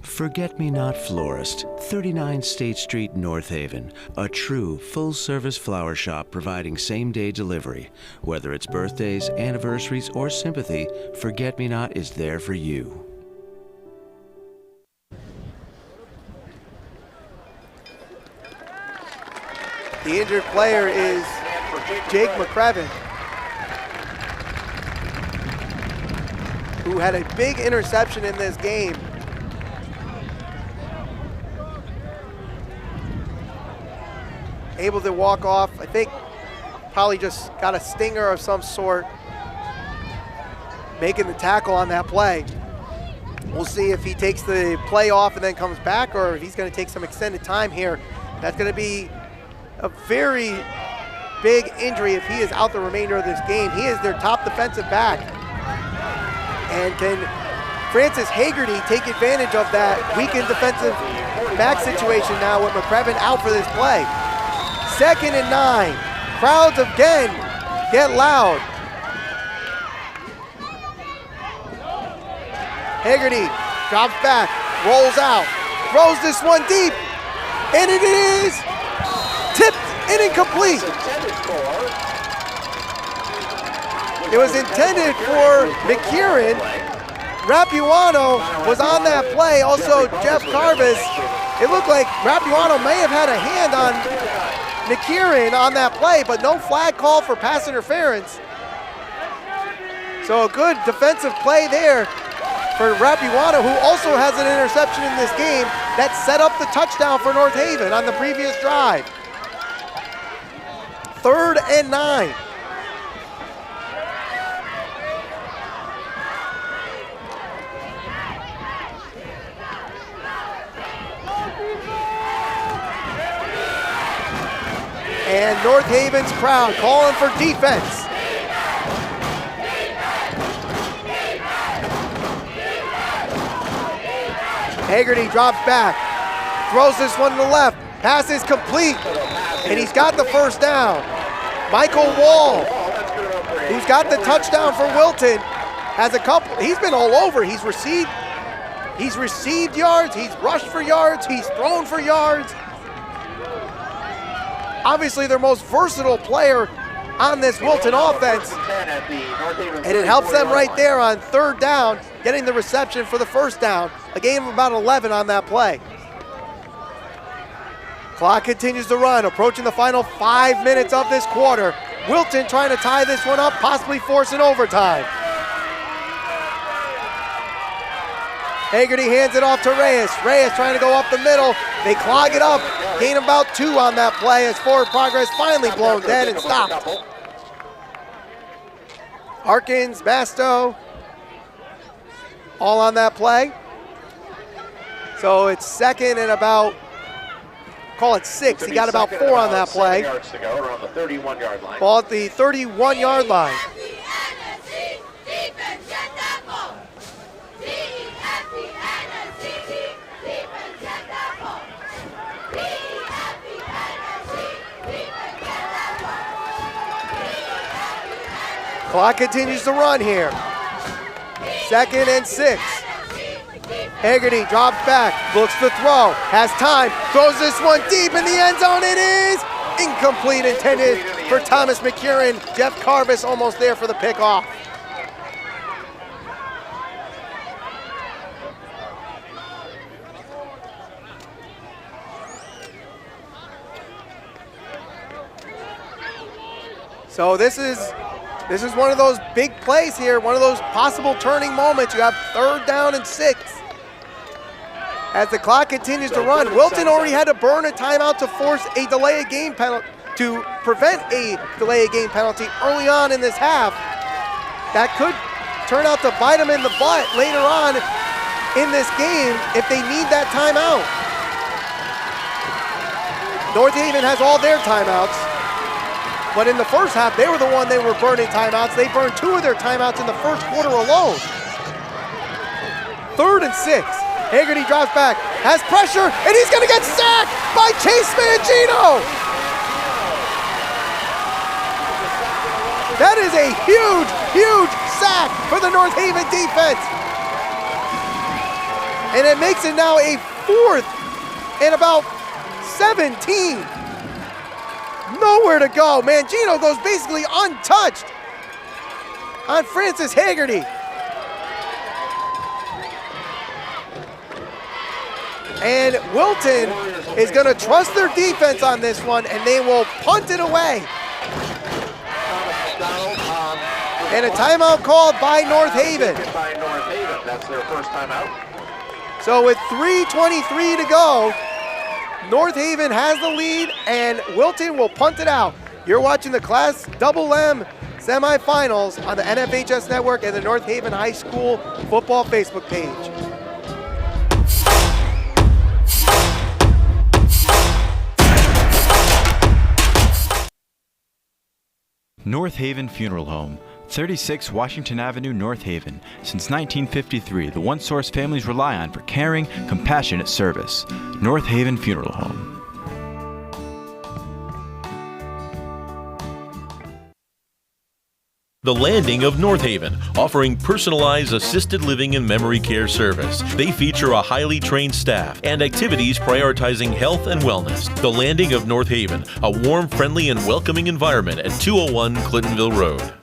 Forget-Me-Not Florist, 39 State Street, North Haven. A true full-service flower shop providing same-day delivery. Whether it's birthdays, anniversaries, or sympathy, Forget-Me-Not is there for you.
The injured player is Jake McCrevin, who had a big interception in this game. Able to walk off, I think probably just got a stinger of some sort, making the tackle on that play. We'll see if he takes the play off and then comes back, or if he's going to take some extended time here. That's going to be a very big injury if he is out the remainder of this game. He is their top defensive back. And can Francis Hagerty take advantage of that weakened defensive back situation now with McCrevin out for this play? 2nd and 9. Crowds again get loud. Hagerty drops back, rolls out, throws this one deep, and it is tipped and incomplete. It was intended for McKieran. Rapuano was on that play. Also, Jeff Carvis. It looked like Rapuano may have had a hand on McKieran on that play, but no flag call for pass interference. So a good defensive play there for Rapuano, who also has an interception in this game that set up the touchdown for North Haven on the previous drive. 3rd and 9. And North Haven's crowd calling for defense. Hagerty drops back, throws this one to the left, pass is complete, and he's got the first down. Michael Wall, who's got the touchdown for Wilton, has a couple, he's been all over. He's received yards, he's rushed for yards, he's thrown for yards. Obviously their most versatile player on this Wilton offense, and it helps them right there on 3rd down, getting the reception for the first down. A gain of about 11 on that play. Clock continues to run, approaching the final 5 minutes of this quarter. Wilton trying to tie this one up, possibly force an overtime. Hagerty hands it off to Reyes. Reyes trying to go up the middle. They clog it up. Gain about 2 on that play as forward progress finally blown dead and stopped. Harkins, Masto, all on that play. So it's second and about, call it 6. He got about 4 on that play.
7 yards to go, around the 31-yard line.
Ball at the 31-yard line. Clock continues to run here. 2nd and 6. Haggerty drops back, looks to throw, has time, throws this one deep in the end zone. It is incomplete, intended for Thomas McCurran. Jeff Carvis almost there for the pickoff. So this is one of those big plays here, one of those possible turning moments. You have 3rd down and 6. As the clock continues to run, Wilton already had to burn a timeout to force a delay of game penalty, to prevent a delay of game penalty early on in this half. That could turn out to bite them in the butt later on in this game if they need that timeout. North Haven has all their timeouts, but in the first half, they were the one they were burning timeouts. They burned 2 of their timeouts in the first quarter alone. 3rd and 6. Haggerty drops back, has pressure, and he's gonna get sacked by Chase Mangino. That is a huge, huge sack for the North Haven defense. And it makes it now a 4th and about 17. Nowhere to go. Mangino goes basically untouched on Francis Haggerty. And Wilton is going to trust their defense on this one, and they will punt it away. And a timeout called by North Haven.
By North Haven, that's their first timeout.
So with 3:23 to go, North Haven has the lead, and Wilton will punt it out. You're watching the Class MM semifinals on the NFHS Network and the North Haven High School football Facebook page.
North Haven Funeral Home, 36 Washington Avenue, North Haven. Since 1953, the one source families rely on for caring, compassionate service. North Haven Funeral Home.
The Landing of North Haven, offering personalized assisted living and memory care service. They feature a highly trained staff and activities prioritizing health and wellness. The Landing of North Haven, a warm, friendly, and welcoming environment at 201 Clintonville Road.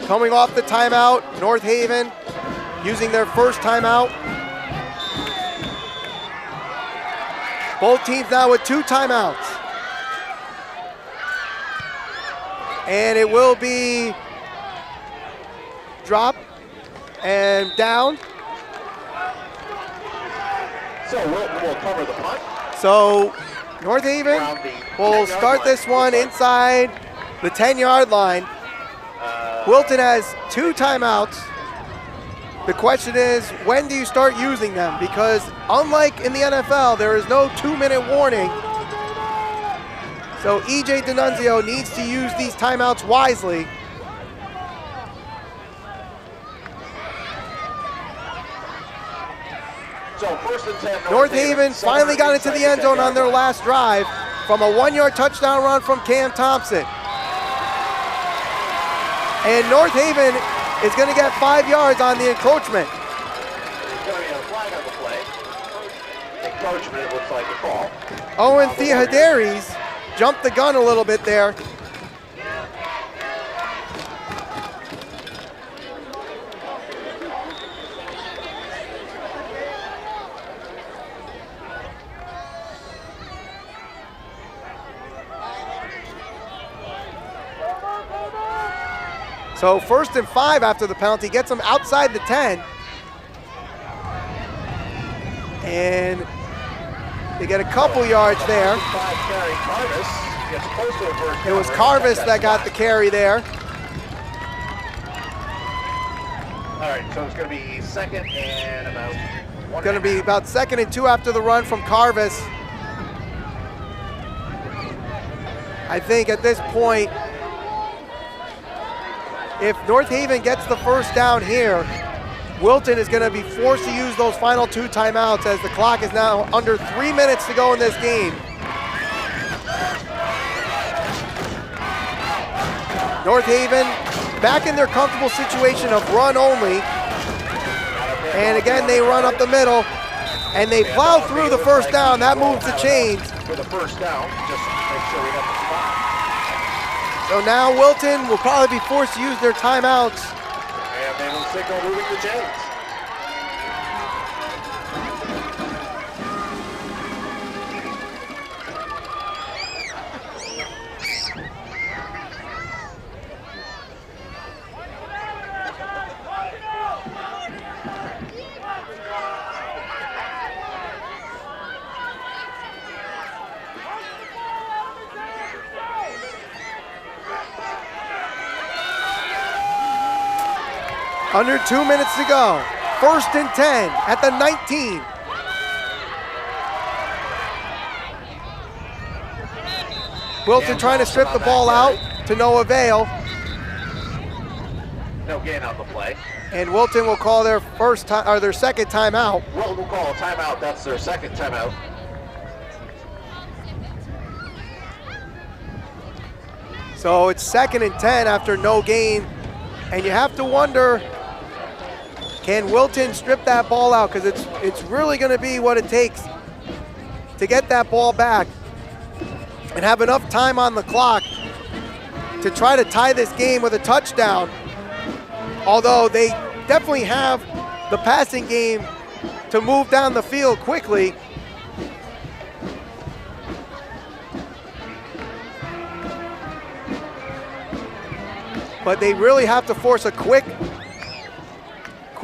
Coming off the timeout, North Haven using their first timeout. Both teams now with 2 timeouts. And it will be drop and down.
So Wilton will cover the punt.
So North Haven will start this one inside the 10-yard line. Wilton has 2 timeouts. The question is, when do you start using them? Because unlike in the NFL, there is no 2-minute warning. So E.J. D'Annunzio needs to use these timeouts wisely.
So 1st and 10.
North Haven finally got into the end zone on their last drive from a 1-yard touchdown run from Cam Thompson. And North Haven is going to get 5 yards on the encroachment.
There's going to be a flag on the play. Encroachment, it looks like a call.
Owen Theodaries jumped the gun a little bit there. So 1st and 5 after the penalty gets them outside the 10. And they get a couple yards there.
Carvis gets close to a first down.
It was Carvis that got the carry there.
All right, so it's going to be second and about one.
Going to be about 2nd and 2 after the run from Carvis. I think at this point, if North Haven gets the first down here, Wilton is going to be forced to use those final 2 timeouts as the clock is now under 3 minutes to go in this game. North Haven back in their comfortable situation of run only. And again, they run up the middle and they plow through the first down. That moves the chains.
For the first down, just make sure we have the spot.
So now Wilton will probably be forced to use their timeouts.
And they will signal moving the chains.
Under 2 minutes to go. 1st and 10 at the 19. Wilton trying to strip the ball out to no avail.
No gain on the play.
And Wilton will call their their second timeout.
Wilton will call a timeout. That's their second timeout.
So it's 2nd and 10 after no gain. And you have to wonder, can Wilton strip that ball out? Because it's really going to be what it takes to get that ball back and have enough time on the clock to try to tie this game with a touchdown. Although they definitely have the passing game to move down the field quickly. But they really have to force a quick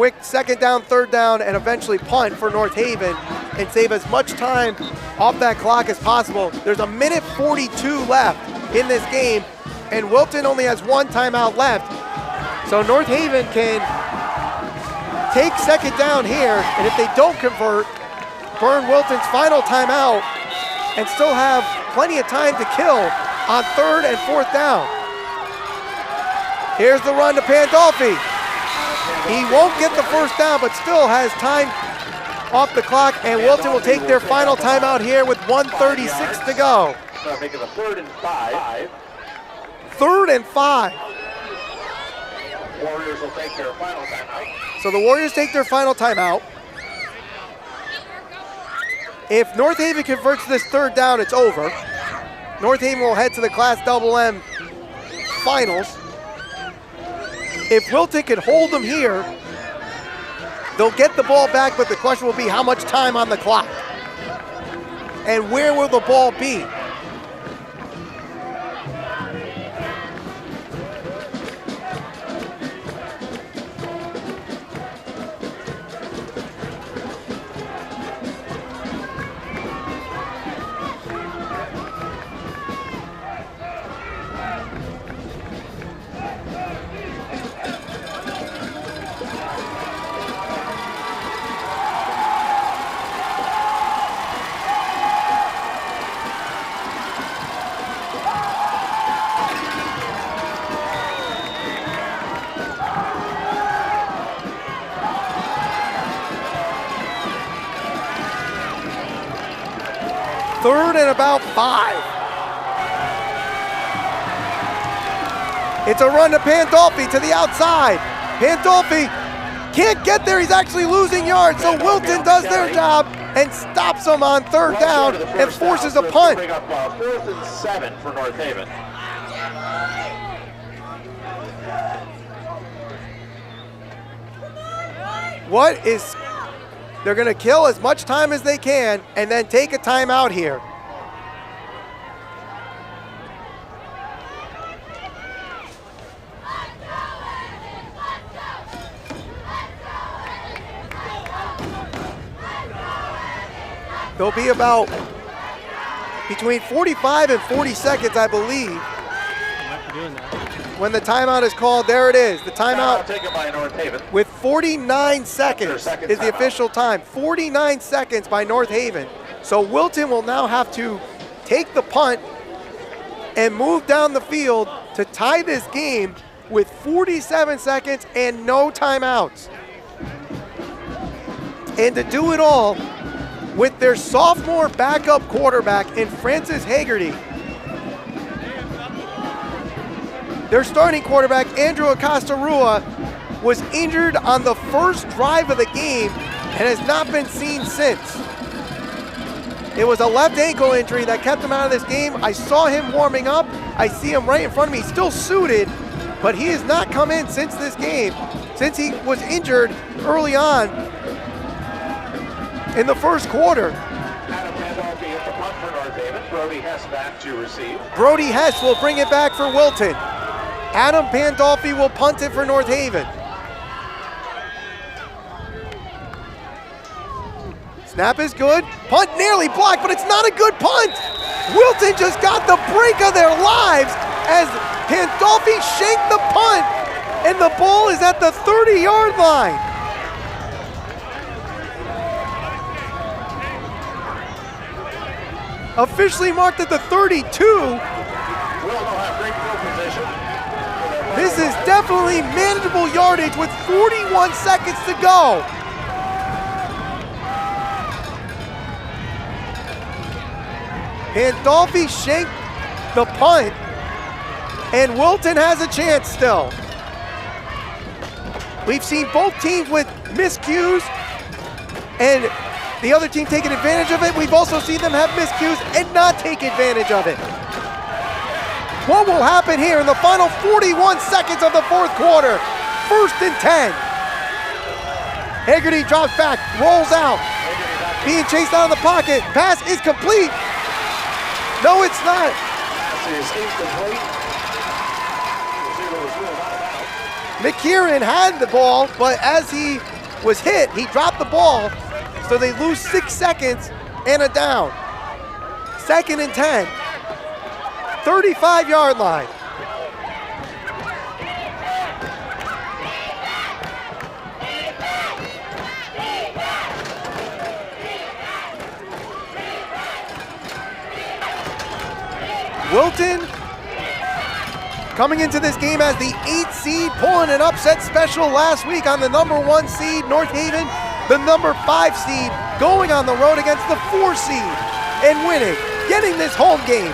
2nd down, 3rd down, and eventually punt for North Haven and save as much time off that clock as possible. There's a minute 42 left in this game, and Wilton only has 1 timeout left. So North Haven can take 2nd down here, and if they don't convert, burn Wilton's final timeout and still have plenty of time to kill on 3rd and 4th down. Here's the run to Pandolfi. He won't get the first down, but still has time off the clock, and Wilton will take their final timeout here with 1:36 to go.
So making a 3rd and 5.
3rd and 5.
Warriors will take their final timeout.
So the Warriors take their final timeout. If North Haven converts this 3rd down, it's over. North Haven will head to the Class AA finals. If Wilton can hold them here, they'll get the ball back, but the question will be how much time on the clock? And where will the ball be? Third and about 5. It's a run to Pandolfi to the outside. Pandolfi can't get there. He's actually losing yards. So Wilton does their job and stops him on 3rd down and forces a punt.
Bring up 4th and 7 for North Haven.
They're going to kill as much time as they can and then take a timeout here. They'll be about between 45 and 40 seconds, I believe.
Might be doing that.
When the timeout is called, there it is. The timeout
Taken by North Haven.
with 49 seconds
Their second
is the
timeout.
official time. 49 seconds by North Haven. So Wilton will now have to take the punt and move down the field to tie this game with 47 seconds and no timeouts. And to do it all with their sophomore backup quarterback in Francis Hagerty. Their starting quarterback, Andrew Acosta-Rua, was injured on the first drive of the game and has not been seen since. It was a left ankle injury that kept him out of this game. I saw him warming up. I see him right in front of me. He's still suited, but he has not come in since this game, since he was injured early on in the first quarter.
Adam Pandolfi at the punt for North Haven. Brody Hess back to receive.
Brody Hess will bring it back for Wilton. Adam Pandolfi will punt it for North Haven. Snap is good. Punt nearly blocked, but it's not a good punt. Wilton just got the break of their lives as Pandolfi shanked the punt, and the ball is at the 30-yard line. Officially marked at the 32.
Will have great field position.
This is definitely manageable yardage with 41 seconds to go. Pandolfi shanked the punt, and Wilton has a chance still. We've seen both teams with miscues and the other team taking advantage of it. We've also seen them have miscues and not take advantage of it. What will happen here in the final 41 seconds of the fourth quarter? 1st and 10. Hagerty drops back, rolls out, being chased out of the pocket. Pass is complete. No, it's not. McKieran had the ball, but as he was hit, he dropped the ball, so they lose 6 seconds and a down. 2nd and 10. 35-yard line. Wilton coming into this game as the 8th seed, pulling an upset special last week on the number 1 seed, North Haven, the number 5 seed, going on the road against the 4 seed and winning, getting this home game.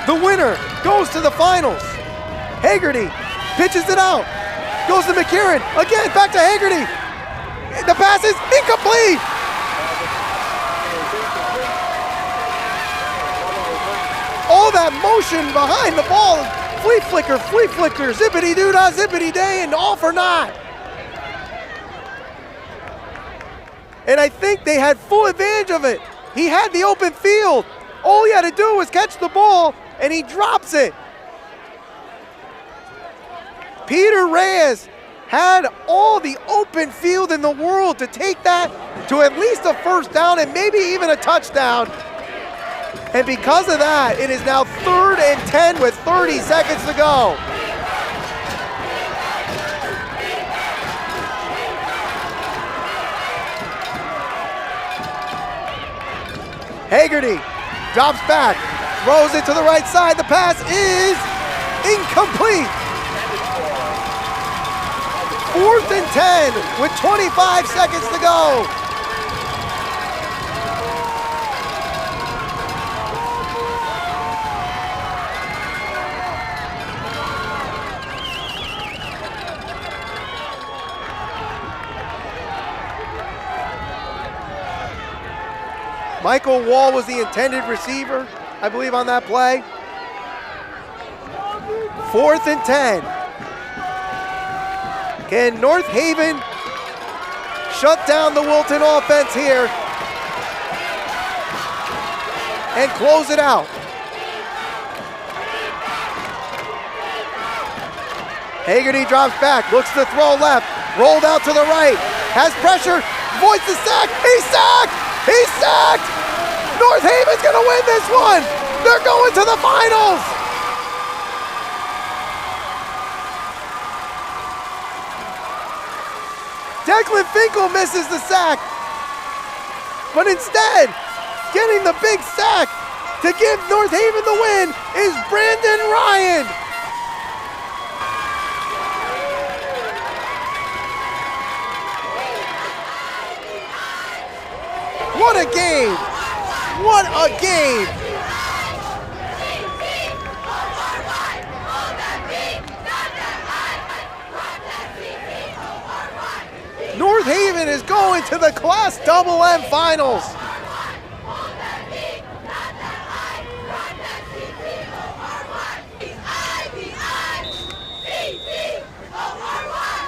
The winner goes to the finals. Hagerty pitches it out, goes to McKieran, again back to Hagerty. The pass is incomplete. All that motion behind the ball, flea flicker, zippity-doo-dah, zippity-day, and all for naught. And I think they had full advantage of it. He had the open field. All he had to do was catch the ball, and he drops it. Peter Reyes had all the open field in the world to take that to at least a first down and maybe even a touchdown. And because of that, it is now 3rd and 10 with 30 seconds to go. Hagerty drops back, throws it to the right side. The pass is incomplete. 4th and 10 with 25 seconds to go. Michael Wall was the intended receiver, I believe, on that play. 4th and 10. Can North Haven shut down the Wilton offense here and close it out? Hagerty drops back, looks to throw left, rolled out to the right, has pressure, avoids the sack, he's sacked! He's sacked! North Haven's gonna win this one. They're going to the finals. Declan Finkel misses the sack, but instead, getting the big sack to give North Haven the win is Brandon Ryan. What a game! What a game! North Haven is going to the Class MM Finals.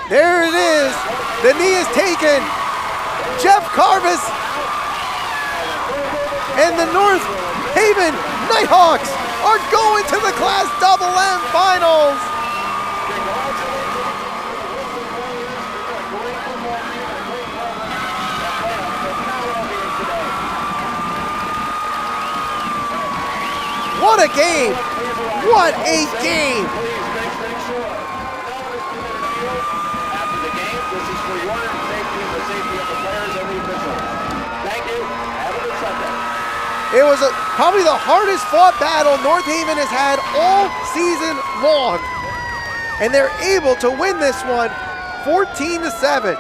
There it is. The knee is taken. Jeff Carvis and the North Haven Nighthawks are going to the Class MM Finals. What a game! What a game!
After the game, this is for your safety and the safety of the players and the officials. Thank you. Have a good Sunday.
It was probably the hardest fought battle North Haven has had all season long. And they're able to win this one 14-7.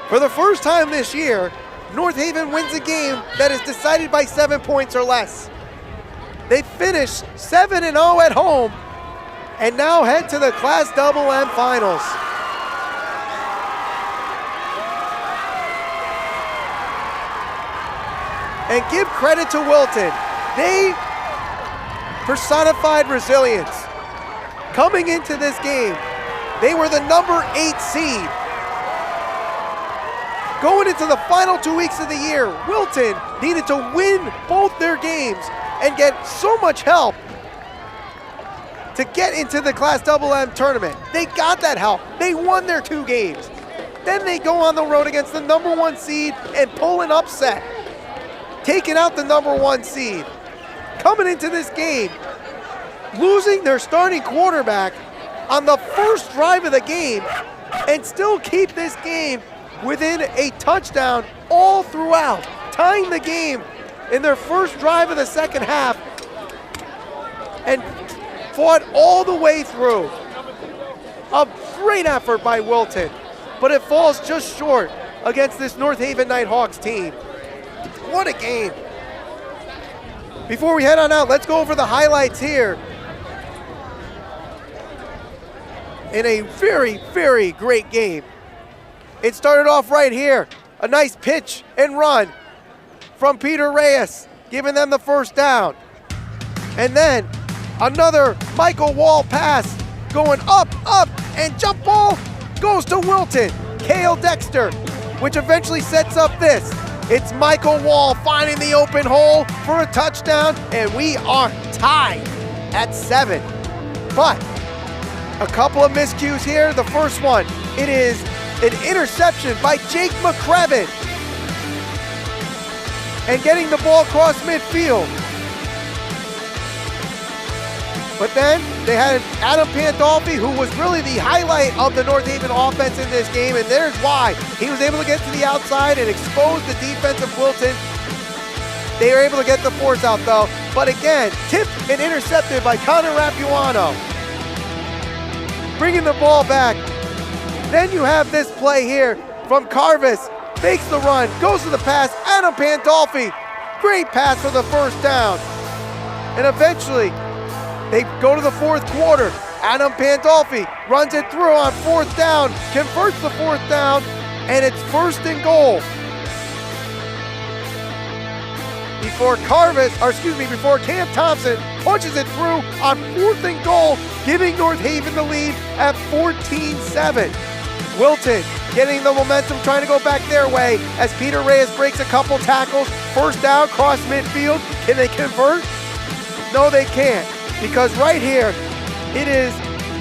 For the first time this year, North Haven wins a game that is decided by 7 points or less. They finished 7-0 at home and now head to the Class MM Finals. And give credit to Wilton. They personified resilience. Coming into this game, they were the number 8 seed. Going into the final 2 weeks of the year, Wilton needed to win both their games and get so much help to get into the Class MM tournament. They got that help. They won their 2 games. Then they go on the road against the number 1 seed and pull an upset, taking out the number 1 seed. Coming into this game, losing their starting quarterback on the first drive of the game and still keep this game within a touchdown all throughout, tying the game in their first drive of the second half and fought all the way through. A great effort by Wilton, but it falls just short against this North Haven Nighthawks team. What a game. Before we head on out, let's go over the highlights here. In a very, very great game. It started off right here. A nice pitch and run from Peter Reyes, giving them the first down. And then another Michael Wall pass going up, and jump ball goes to Wilton. Cale Dexter, which eventually sets up this. It's Michael Wall finding the open hole for a touchdown, and we are tied at 7. But a couple of miscues here. The first one, it is an interception by Jake McCrevin and getting the ball across midfield. But then they had Adam Pandolfi, who was really the highlight of the North Haven offense in this game, and there's why. He was able to get to the outside and expose the defense of Wilton. They were able to get the force out though, but again, tipped and intercepted by Connor Rapuano. Bringing the ball back. Then you have this play here from Carvis. Fakes the run, goes to the pass, Adam Pandolfi. Great pass for the first down. And eventually, they go to the fourth quarter. Adam Pandolfi runs it through on 4th down, converts the 4th down, and it's 1st and goal. Before Cam Thompson punches it through on 4th and goal, giving North Haven the lead at 14-7. Wilton getting the momentum, trying to go back their way as Peter Reyes breaks a couple tackles. First down, cross midfield. Can they convert? No, they can't, because right here, it is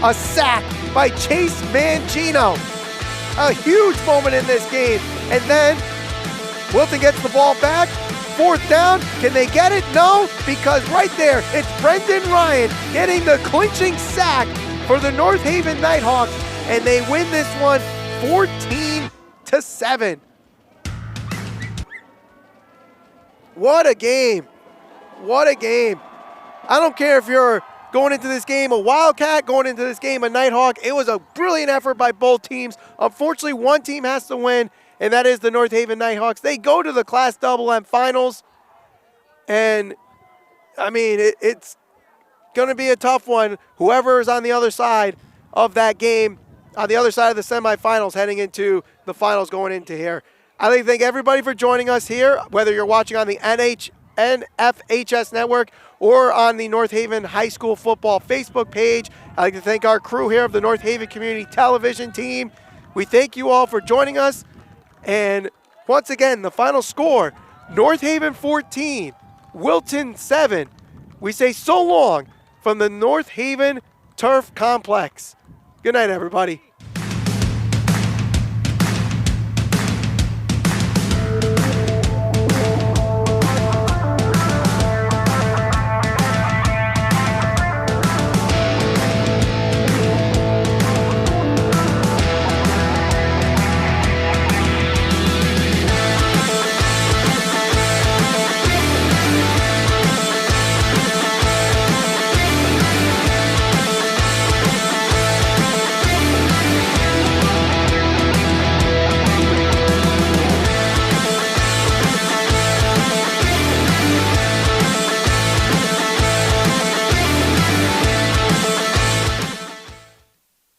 a sack by Chase Mangino. A huge moment in this game. And then Wilton gets the ball back, 4th down. Can they get it? No, because right there, it's Brendan Ryan getting the clinching sack for the North Haven Nighthawks, and they win this one 14-7. What a game. What a game. I don't care if you're going into this game a Wildcat, going into this game a Nighthawk. It was a brilliant effort by both teams. Unfortunately, one team has to win, and that is the North Haven Nighthawks. They go to the Class AA Finals, and, I mean, it's going to be a tough one. Whoever is on the other side of that game, on the other side of the semifinals, heading into the finals going into here. I'd like to thank everybody for joining us here, whether you're watching on the NFHS network or on the North Haven High School Football Facebook page. I'd like to thank our crew here of the North Haven Community Television team. We thank you all for joining us. And once again, the final score, North Haven 14, Wilton 7. We say so long from the North Haven Turf Complex. Good night, everybody.